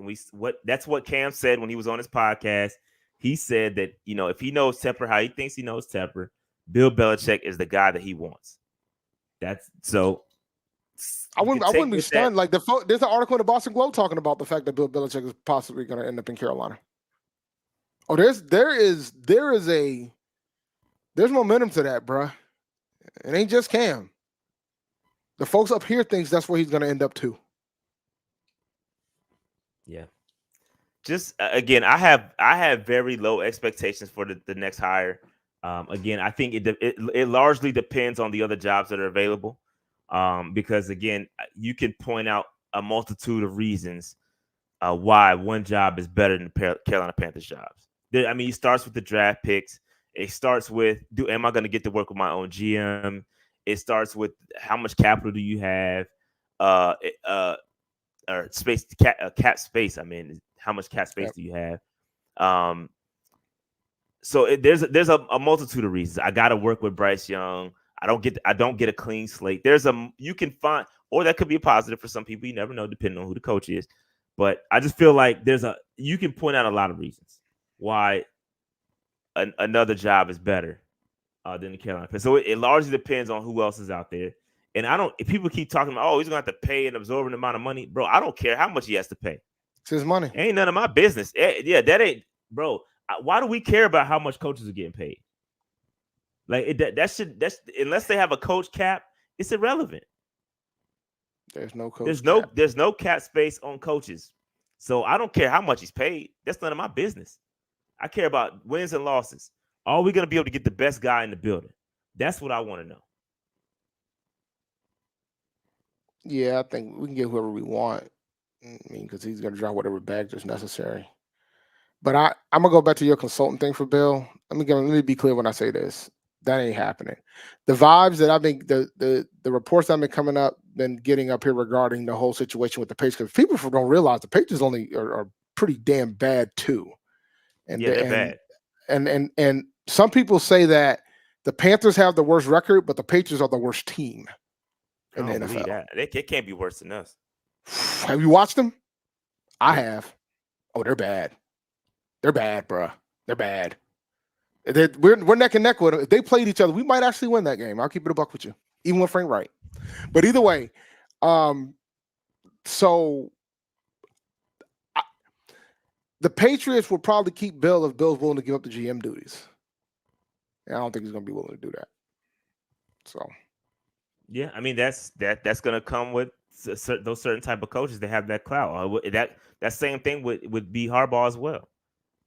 that's what Cam said when he was on his podcast. He said that if he knows Tepper how he thinks he knows Tepper, Bill Belichick is the guy that he wants. That's so. I wouldn't be stunned. Like there's an article in the Boston Globe talking about the fact that Bill Belichick is possibly going to end up in Carolina. Oh, there's momentum to that, bruh. It ain't just Cam. The folks up here thinks that's where he's going to end up too. Yeah. Just again, I have very low expectations for the next hire. Again, I think it largely depends on the other jobs that are available. Because again, you can point out a multitude of reasons why one job is better than the Carolina Panthers jobs. I mean, it starts with the draft picks. It starts with, am I going to get to work with my own GM? It starts with how much capital do you have? Or space, cap space. I mean, how much cap space do you have? So there's a multitude of reasons. I got to work with Bryce Young. I don't get a clean slate. You can find, or that could be a positive for some people. You never know, depending on who the coach is. But I just feel like you can point out a lot of reasons why another job is better than the Carolina Panthers. So it largely depends on who else is out there. And if people keep talking about, oh, he's gonna have to pay an absorbent amount of money, bro. I don't care how much he has to pay. It's his money. Ain't none of my business. Yeah, that ain't, bro. Why do we care about how much coaches are getting paid? Like that's unless they have a coach cap, it's irrelevant. There's no coach. There's no cap space on coaches. So I don't care how much he's paid. That's none of my business. I care about wins and losses. Are we going to be able to get the best guy in the building? That's what I want to know. Yeah, I think we can get whoever we want. I mean, because he's going to drop whatever bag is necessary. But I'm going to go back to your consultant thing for Bill. Let me be clear when I say this. That ain't happening. The vibes that I've been, the reports that I've been coming up, been getting up here regarding the whole situation with the Patriots, because people don't realize the Patriots are pretty damn bad too. And they're bad. And some people say that the Panthers have the worst record, but the Patriots are the worst team in the NFL. That. It can't be worse than us. Have you watched them? I have. Oh, they're bad. They're bad, bro. They're bad. We're neck and neck with them. If they played each other, we might actually win that game. I'll keep it a buck with you, even with Frank Wright. But either way, So the Patriots will probably keep Bill if Bill's willing to give up the GM duties. And I don't think he's going to be willing to do that. So, yeah, I mean that's going to come with those certain type of coaches that have that clout. That same thing would be Harbaugh as well.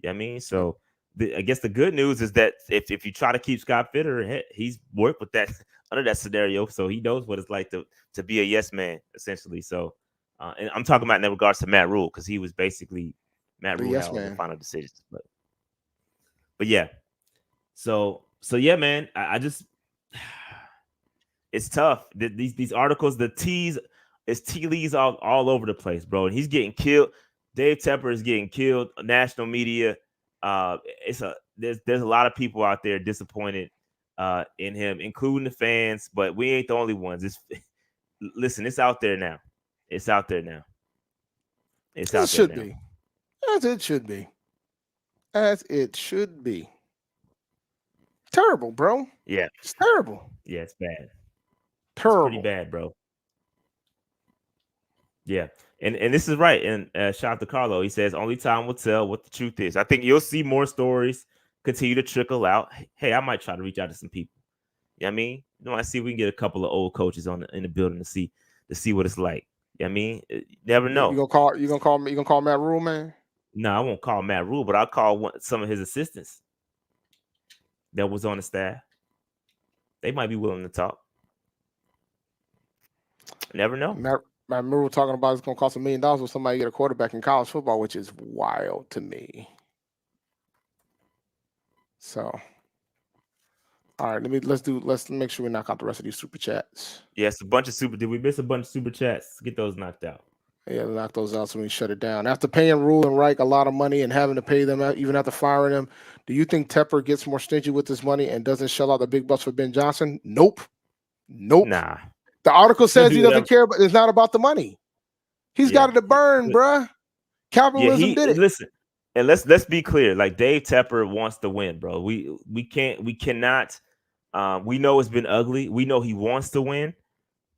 Yeah, I mean, so I guess the good news is that if you try to keep Scott Fitter, he's worked with that under that scenario, so he knows what it's like to be a yes man essentially. So, and I'm talking about in regards to Matt Rule because he was basically Matt Rule had all the final decisions, but yeah, so yeah, man, I just it's tough. These articles, the tea leaves all over the place, bro. And he's getting killed. Dave Tepper is getting killed. National media. There's a lot of people out there disappointed in him, including the fans. But we ain't the only ones. Listen, it's out there now. It's out there now. It's out there now. As it should be. As it should be. Terrible, bro. Yeah, it's terrible. Yeah, it's bad. Terrible. It's pretty bad, bro. Yeah, and this is right. And shout out to Carlo. He says only time will tell what the truth is. I think you'll see more stories continue to trickle out. Hey, I might try to reach out to some people. You know what I mean? I see if we can get a couple of old coaches in the building to see what it's like. You know what I mean? You never know. You gonna call Matt Rule, man? No, I won't call Matt Rule, but I'll call some of his assistants that was on the staff. They might be willing to talk. Never know. Matt Rule talking about it's going to cost $1 million for somebody to get a quarterback in college football, which is wild to me. So, all right, let's make sure we knock out the rest of these super chats. Yes, did we miss a bunch of super chats? Get those knocked out. Yeah, knock those out so we can shut it down. After paying Rule and Reich a lot of money and having to pay them out, even after firing them, do you think Tepper gets more stingy with this money and doesn't shell out the big bucks for Ben Johnson? Nope. Nah. The article says he doesn't care, but it's not about the money. He's got it to burn, bruh. Capitalism did it. Listen, and let's be clear. Like Dave Tepper wants to win, bro. We cannot. We know it's been ugly. We know he wants to win,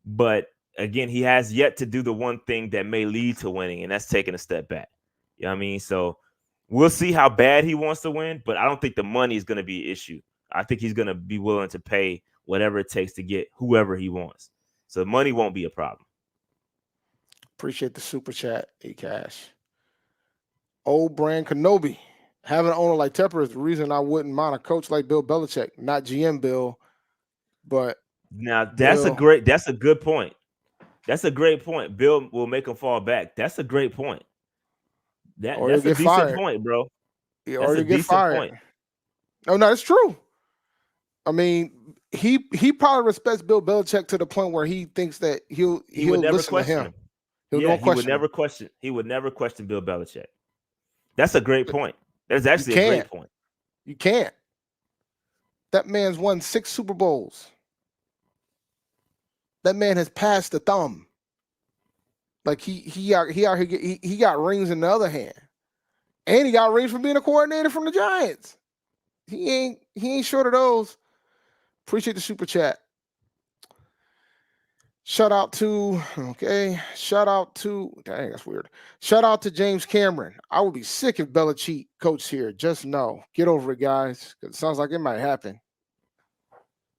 but again, he has yet to do the one thing that may lead to winning, and that's taking a step back. You know what I mean? So we'll see how bad he wants to win, but I don't think the money is going to be an issue. I think he's going to be willing to pay whatever it takes to get whoever he wants. So money won't be a problem. Appreciate the super chat, A-Cash. Old brand Kenobi. Having an owner like Tepper is the reason I wouldn't mind a coach like Bill Belichick. Not GM Bill, but now that's a good point. That's a great point. Bill will make him fall back. That's a great point. That's a decent point, bro. Or you get fired. Point. No, it's true. I mean, he probably respects Bill Belichick to the point where he thinks that he'll never listen to him. He would never question Bill Belichick. That's a great point. That's actually a great point. You can't. That man's won 6 Super Bowls. That man has passed the thumb. Like he out here he got rings in the other hand, and he got rings from being a coordinator from the Giants. He ain't short of those. Appreciate the super chat. Shout out to dang, that's weird. Shout out to James Cameron. I would be sick if Belichick coached here. Just know, get over it, guys. It sounds like it might happen.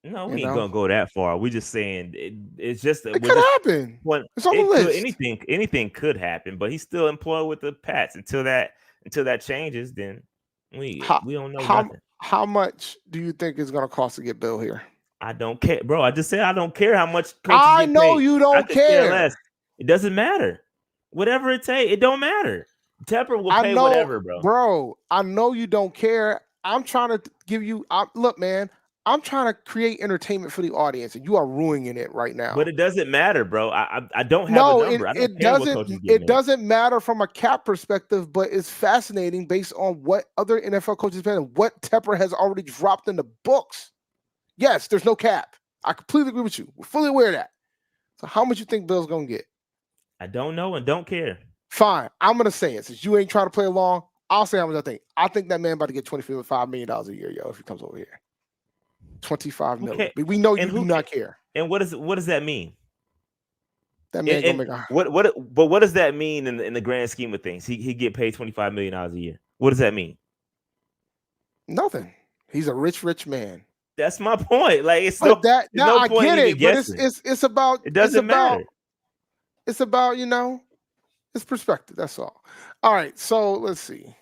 No, we ain't gonna go that far. We just saying it's just it could happen. It's on the list. Anything could happen, but he's still employed with the Pats until that changes. Then we don't know nothing. How much do you think it's gonna cost to get Bill here? I don't care, bro. I just said I don't care how much. I know you don't care. Less. It doesn't matter. Whatever it takes, it don't matter. Tepper will pay whatever, bro. Bro, I know you don't care. I'm trying to give you. Look, man. I'm trying to create entertainment for the audience, and you are ruining it right now. But it doesn't matter, bro. I don't have a number. It doesn't matter from a cap perspective, but it's fascinating based on what other NFL coaches have been and what Tepper has already dropped in the books. Yes, there's no cap. I completely agree with you. We're fully aware of that. So how much you think Bill's going to get? I don't know and don't care. Fine. I'm going to say it. Since you ain't trying to play along, I'll say how much I think. I think that man about to get $25 million a year, yo, if he comes over here. $25 million. We know you do not care. And what does that mean? That man And gonna make a what does that mean in the grand scheme of things? He get paid $25 million a year. What does that mean? nothing. He's a rich man. That's my point. Like it's But there's no I point get even it. But guessing. it's about It doesn't matter. It's about it's perspective. That's all. All right. So let's see.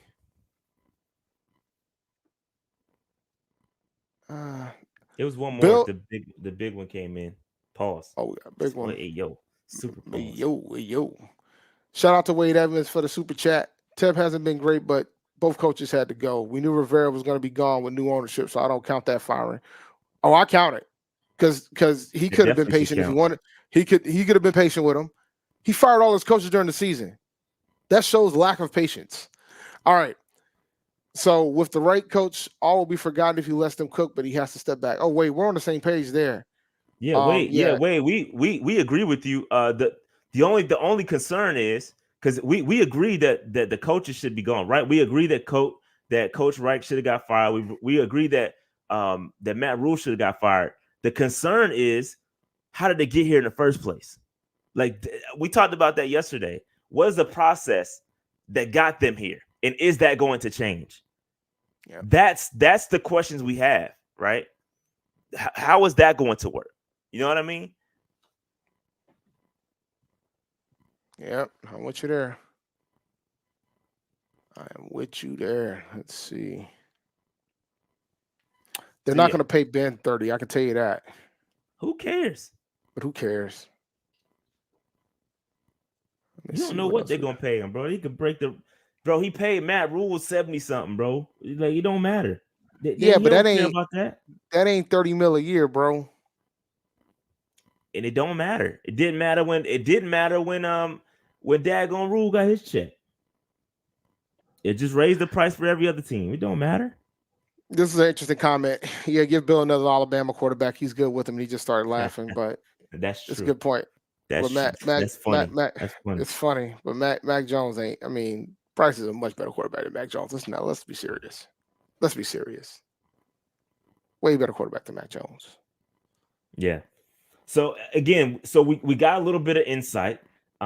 It was one more. Bill- The big one came in. Pause. Oh yeah, big one. Hey, yo, super pause. Yo. Shout out to Wade Evans for the super chat. Tep hasn't been great, but both coaches had to go. We knew Rivera was going to be gone with new ownership, so I don't count that firing. Oh, I count it because he could have been definitely patient if he count. wanted. He could have been patient with him. He fired all his coaches during the season. That shows lack of patience. All right. So with the right coach, all will be forgotten if he lets them cook, but he has to step back. Oh wait, we're on the same page there. Yeah, wait. We agree with you. The only concern is because we agree that the coaches should be gone, right? We agree that Coach Reich should have got fired. We agree that that Matt Rule should have got fired. The concern is how did they get here in the first place? Like we talked about that yesterday. What is the process that got them here, and is that going to change? Yeah. That's the questions we have, right? How is that going to work? You know what I mean? Yep, I'm with you there. I am with you there. Let's see. They're not going to pay Ben 30. I can tell you that. Who cares? But who cares? You don't know what they're going to pay him, bro. He could break the... Bro, he paid Matt Rule 70-something, bro. Like, it don't matter. But that ain't... About that. That ain't 30 mil a year, bro. And it don't matter. It didn't matter when Daggone Rule got his check. It just raised the price for every other team. It don't matter. This is an interesting comment. Yeah, give Bill another Alabama quarterback. He's good with him. And he just started laughing, but that's true. It's a good point. That's funny. That's funny. It's funny, but Mac Jones ain't. I mean, Bryce is a much better quarterback than Mac Jones. Let's be serious. Let's be serious. Way better quarterback than Mac Jones. Yeah. So again, we got a little bit of insight,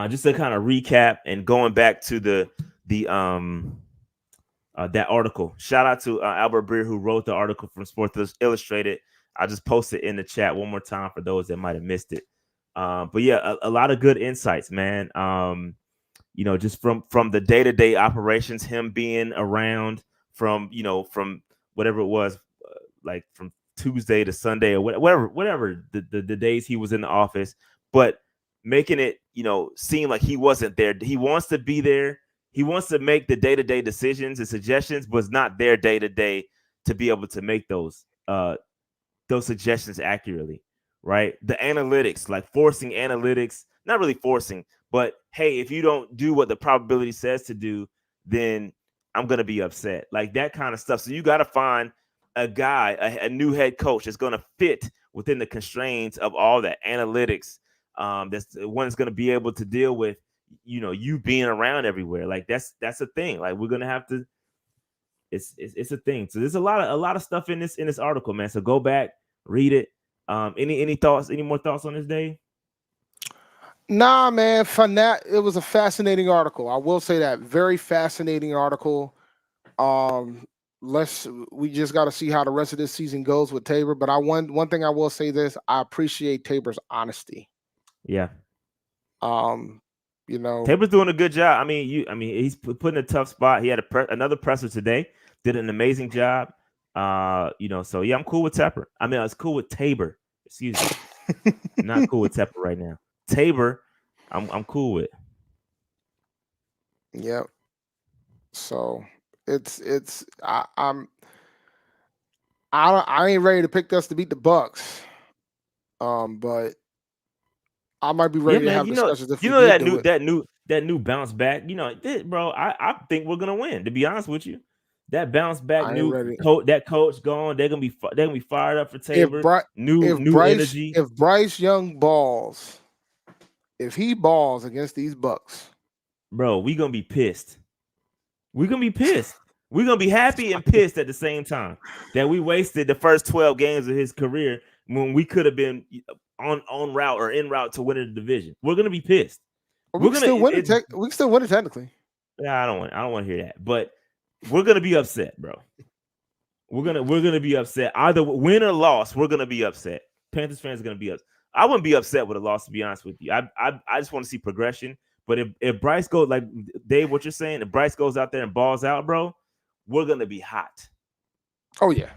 just to kind of recap and going back to the that article. Shout out to Albert Breer who wrote the article from Sports Illustrated. I just posted in the chat one more time for those that might have missed it. But yeah, a lot of good insights, man. Just from the day-to-day operations, him being around from whatever it was, like from Tuesday to Sunday or whatever the days he was in the office, but making it, seem like he wasn't there. He wants to be there. He wants to make the day-to-day decisions and suggestions, but it's not there day-to-day to be able to make those suggestions accurately, right? The analytics, like forcing analytics, not really forcing, but hey, if you don't do what the probability says to do, then I'm going to be upset. Like that kind of stuff. So you got to find a guy, a new head coach that's going to fit within the constraints of all that analytics. That's the one that's going to be able to deal with, you being around everywhere. Like that's a thing. Like we're going to have to, it's a thing. So there's a lot of stuff in this article, man. So go back, read it. Any thoughts, any more thoughts on this, Dave? Nah, man. It was a fascinating article. I will say that. Very fascinating article. We just got to see how the rest of this season goes with Tabor. But one thing I will say this: I appreciate Tabor's honesty. Yeah. Tabor's doing a good job. I mean, he's put in a tough spot. He had another presser today. Did an amazing job. So yeah, I'm cool with Tepper. I mean, I was cool with Tabor. Excuse me. I'm not cool with Tepper right now. Tabor, I'm cool with. Yep. So I ain't ready to pick us to beat the Bucs. But I might be ready to have discussions. That new bounce back. Bro, I think we're gonna win. To be honest with you, that bounce back that coach gone. They're gonna be fired up for Tabor. New energy. If Bryce Young balls, if he balls against these Bucs, bro, we gonna be pissed. We're gonna be pissed. We're gonna be happy and pissed at the same time that we wasted the first 12 games of his career when we could have been on route or en route to winning the division. We're gonna be pissed. We can still win it. We can still win it technically. Yeah, I don't want to hear that. But we're gonna be upset, bro. We're gonna be upset. Either win or loss, we're gonna be upset. Panthers fans are gonna be upset. I wouldn't be upset with a loss, to be honest with you. I just want to see progression. But if Bryce goes, like Dave, what you're saying, if Bryce goes out there and balls out, bro, we're gonna be hot. Oh yeah.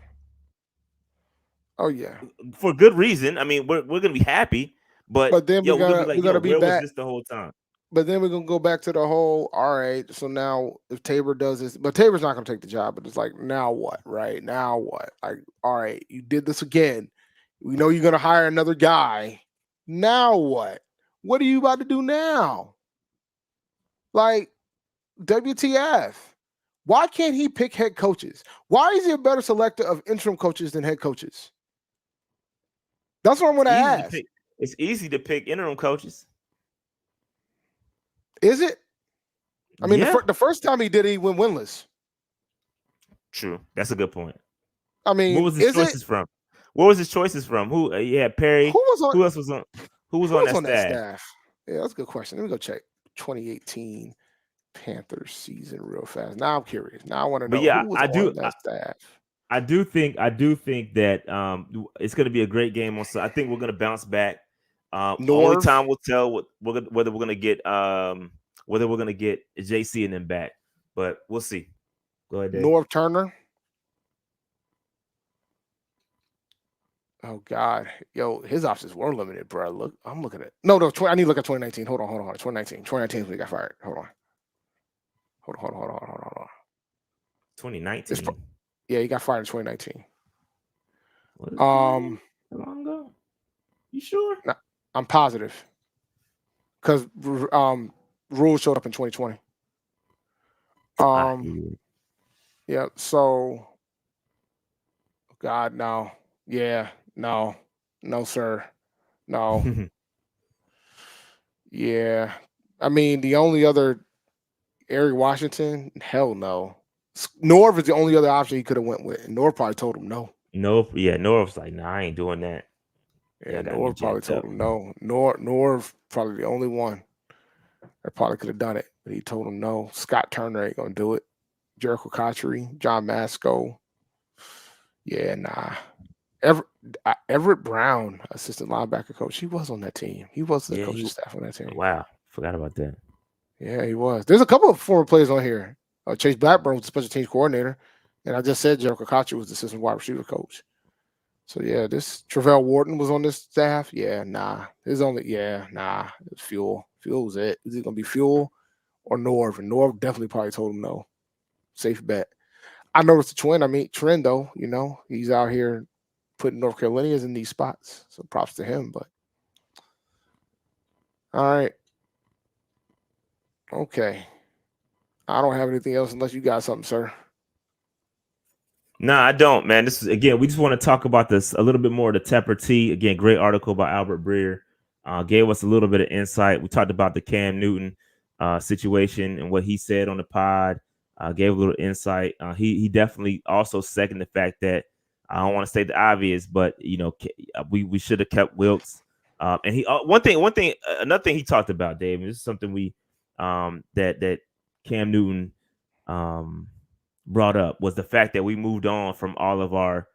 Oh yeah. For good reason. I mean, we're gonna be happy, but then we're gonna be where back. was this the whole time? But then we're gonna go back to the whole. All right, so now if Tabor does this, but Tabor's not gonna take the job. But it's like, now what? Right now what? Like, all right, you did this again. We know you're gonna hire another guy. Now what? What are you about to do now? Like, WTF? Why can't he pick head coaches? Why is he a better selector of interim coaches than head coaches? That's what I'm gonna ask. It's easy to pick interim coaches. Is it? I mean, Yeah. the first time he did it, he went winless. True. That's a good point. I mean, what was his choices from? What was his choices from? Who? Perry. Who was on? Who else was on? Who was on that staff? Yeah, that's a good question. Let me go check 2018 Panthers season real fast. Now I'm curious. Now I want to know who was on that staff. I do think that it's going to be a great game. I think we're going to bounce back. Only time will tell whether we're going to get JC and them back, but we'll see. Go ahead, Dave. Norv Turner. Oh God, yo, his options were limited, bro. Look, I'm looking at I need to look at 2019. Hold on. 2019 when he got fired. Hold on. 2019. Yeah, he got fired in 2019. How long ago? You sure? No, I'm positive. Because Rule showed up in 2020. Yeah, so God, no. Yeah, no, sir. No. Yeah. I mean, the only other Eric Washington, hell no. Norv is the only other option he could have went with. And Norv probably told him no. Norv's like, nah, I ain't doing that. Yeah, Norv probably told him no. Norv probably the only one that probably could have done it, but he told him no. Scott Turner ain't gonna do it. Jericho Cotchery, John Masco. Yeah, nah. Everett Brown, assistant linebacker coach, he was on that team. He was the coaching staff on that team. Wow, forgot about that. Yeah, he was. There's a couple of former players on here. Chase Blackburn was the special teams coordinator, and I just said Jericho Cotchery was the assistant wide receiver coach. So yeah, this Travell Wharton was on this staff. Yeah, nah. It's Fuel. Fuel was it. Is it gonna be Fuel or Norv? And Norv definitely probably told him no. Safe bet. I noticed the trend though. You know, he's out here putting North Carolinians in these spots. So props to him. But all right. Okay. I don't have anything else unless you got something, sir. No, I don't, man. This is, again, we just want to talk about this a little bit more. The Tepper T, again, great article by Albert Breer. Gave us a little bit of insight. We talked about the Cam Newton situation and what he said on the pod. Gave a little insight. He definitely also seconded the fact that I don't want to say the obvious, but we should have kept Wilkes. And he another thing he talked about, Dave. This is something we that Cam Newton brought up was the fact that we moved on from all of our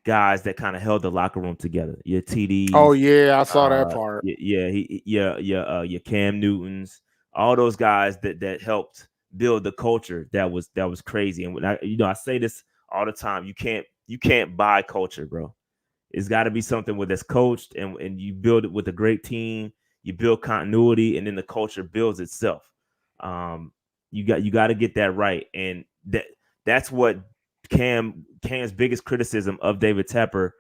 guys that kind of held the locker room together. Your TDs. Oh yeah, I saw that part. Your Cam Newtons, all those guys that helped build the culture that was crazy. And when I say this all the time, you can't buy culture, bro. It's got to be something where that's coached and you build it with a great team. You build continuity, and then the culture builds itself. You got to get that right, and that's what Cam's biggest criticism of David Tepper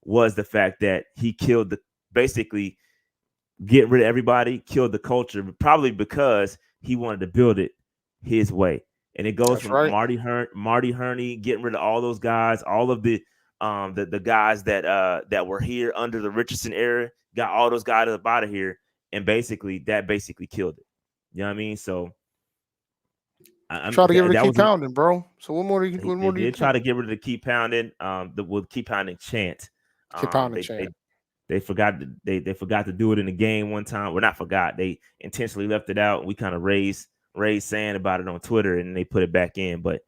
was, the fact that he basically get rid of everybody, killed the culture, probably because he wanted to build it his way. And it goes from Marty Herney getting rid of all those guys, all of the guys that were here under the Richardson era, got all those guys up out of here, and basically killed it. You know what I mean? So I'm try to get rid of keep pounding, bro. So what more do you try to get rid of the keep pounding? The keep pounding chant. Keep pounding chant. They forgot they forgot to do it in the game one time. Well, not forgot. They intentionally left it out. And we kind of raised sand about it on Twitter, and they put it back in. But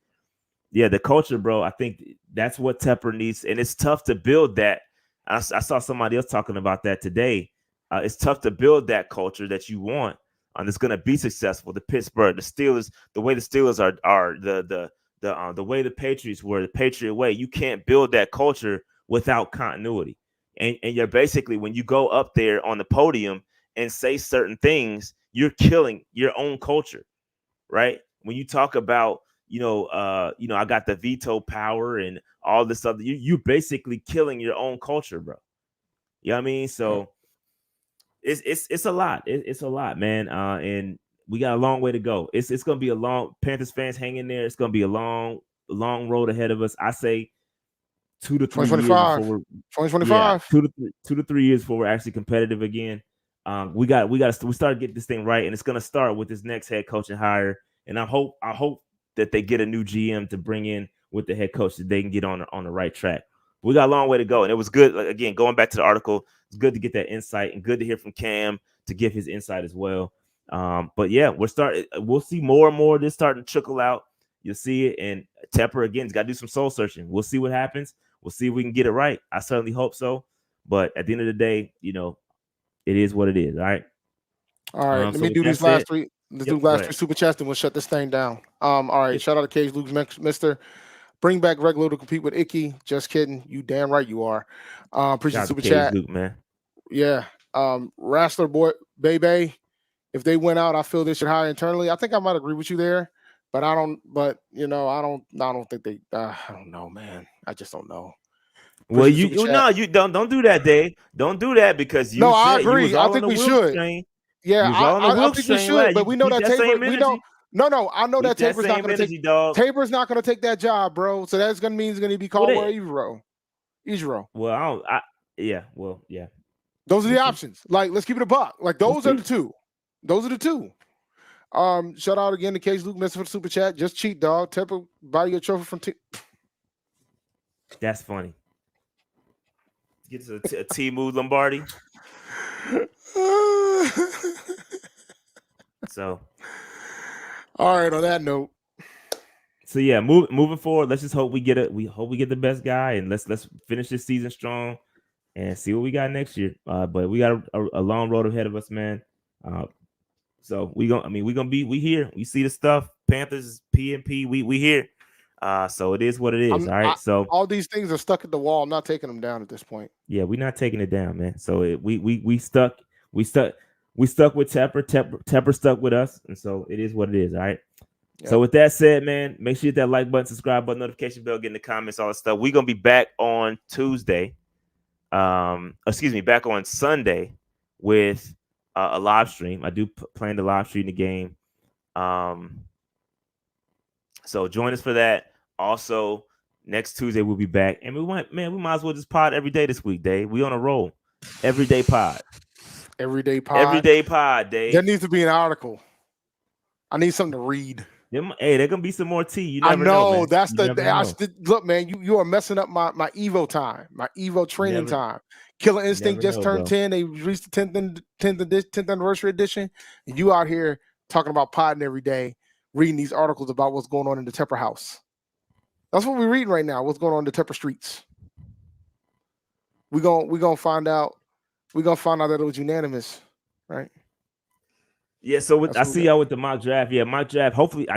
yeah, the culture, bro. I think that's what Tepper needs, and it's tough to build that. I saw somebody else talking about that today. It's tough to build that culture that you want, and it's going to be successful. The Pittsburgh, the Steelers, the way the Steelers are the way the Patriots were, the Patriot way. You can't build that culture without continuity. And you're basically, when you go up there on the podium and say certain things, you're killing your own culture, right? When you talk about, I got the veto power and all this other, you basically killing your own culture, bro. You know what I mean? So it's a lot. It's a lot, man. And we got a long way to go. It's gonna be a long, Panthers fans, hang in there. It's gonna be a long road ahead of us. I say 2 to 3 years before 2025. 2 to 3 years before we're actually competitive again. We start to get this thing right, and it's gonna start with this next head coaching hire. And I hope that they get a new GM to bring in with the head coach, that they can get on the right track. We got a long way to go, and it was good. Again, going back to the article, it's good to get that insight, and good to hear from Cam to give his insight as well. But yeah, we'll see more and more of this starting to trickle out. You'll see it, and Tepper again's got to do some soul searching. We'll see what happens. We'll see if we can get it right. I certainly hope so. But at the end of the day, it is what it is. All right. All right. Let me do these last three. Let's do last three super chats, and we'll shut this thing down. All right. Shout out to Cage Luke's Mister. Bring back Regular to compete with Icky. Just kidding. You damn right you are. Appreciate the super chat. Luke, man. Yeah. Wrestler boy, baby. If they went out, I feel they should hire internally. I think I might agree with you there, but I don't. But I don't think they. I don't know, man. I just don't know. Well, you don't do that, Dave. Don't do that, because you. No, I agree. I think we should. Yeah, I think we should. But we know that Tabor. We know. No. I know that Tabor's not going to take. Tabor's not going to take that job, bro. So that's going to mean he's going to be called Israel. Well, yeah. Those are the options. Like, let's keep it a buck. Like, those are the two. Shout out again to Case Luke, Mr. for the super chat. Just cheat, dog. Tepper, buy your trophy from. That's funny. Get a T-Move Lombardi. So, all right. On that note, so yeah, moving forward, let's just hope we get the best guy, and let's finish this season strong and see what we got next year. But we got a long road ahead of us, man. So we here. We see the stuff. Panthers, PNP, we here. So it is what it is. All right. So all these things are stuck at the wall. I'm not taking them down at this point. Yeah, we're not taking it down, man. So we stuck with Tepper. Tepper stuck with us, and so it is what it is. All right. Yep. So with that said, man, make sure you hit that like button, subscribe button, notification bell, get in the comments, all that stuff. We're gonna be back on Tuesday. Back on Sunday with a live stream. I do plan to live stream the game. So join us for that. Also, next Tuesday we'll be back, and we might as well just pod every day this week, Dave. We on a roll. Everyday pod. Everyday pod. Everyday pod, Dave. There needs to be an article. I need something to read. Hey, there gonna be some more tea. You never know. Man. That's look, man. You are messing up my Evo time, my Evo training time. Killer Instinct just turned 10. They reached the 10th anniversary edition, and you out here talking about podding every day, reading these articles about what's going on in the Tepper house. That's what we're reading right now. What's going on in the Tepper streets? We're gonna find out. We're gonna find out that it was unanimous, right? Yeah. So I see y'all with the mock draft. Yeah, mock draft. Hopefully,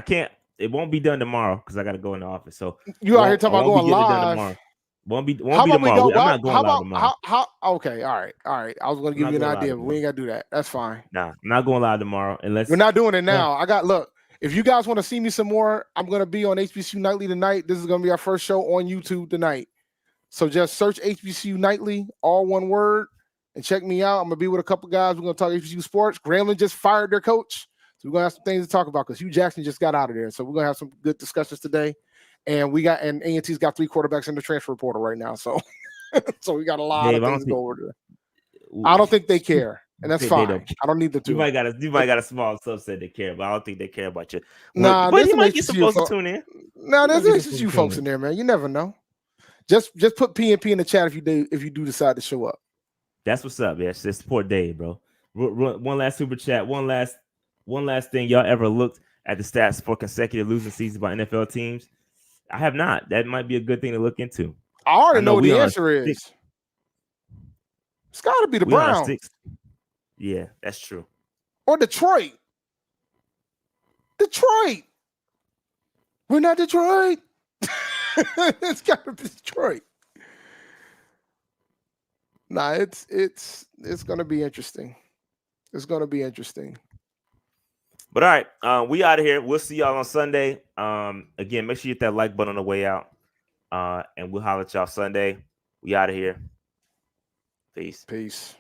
it won't be done tomorrow because I got to go in the office. So you out here talking about going live? Won't be tomorrow. I'm not going live tomorrow. Okay, all right. I was going to give you an idea, but we ain't got to do that. That's fine. Nah, I'm not going live tomorrow unless we're not doing it now. If you guys want to see me some more, I'm going to be on HBCU Nightly tonight. This is going to be our first show on YouTube tonight. So just search HBCU Nightly, all one word, and check me out. I'm going to be with a couple guys. We're going to talk HBCU sports. Grambling just fired their coach. So we're going to have some things to talk about because Hugh Jackson just got out of there. So we're going to have some good discussions today. And A&T's got 3 quarterbacks in the transfer portal right now. So so we got a lot of things to go over there. I don't think they care. And that's fine. I don't need the two. You might got a small subset that care, but I don't think they care about you. But you might get some folks to tune in. No, there's just you folks in there, man. You never know. Just put P&P in the chat if you do decide to show up. That's what's up. Yeah, just support Dave, bro. One last super chat. One last thing. Y'all ever looked at the stats for consecutive losing seasons by NFL teams? I have not. That might be a good thing to look into. I already know what we the on our answer is. sixth- It's got to be the we on our Browns sixth. Yeah, that's true. or Detroit. Detroit. We're not Detroit. It's got to be Detroit. Nah, it's going to be interesting. It's going to be interesting. But all right, we out of here. We'll see y'all on Sunday. Again, make sure you hit that like button on the way out. And we'll holler at y'all Sunday. We out of here. Peace. Peace.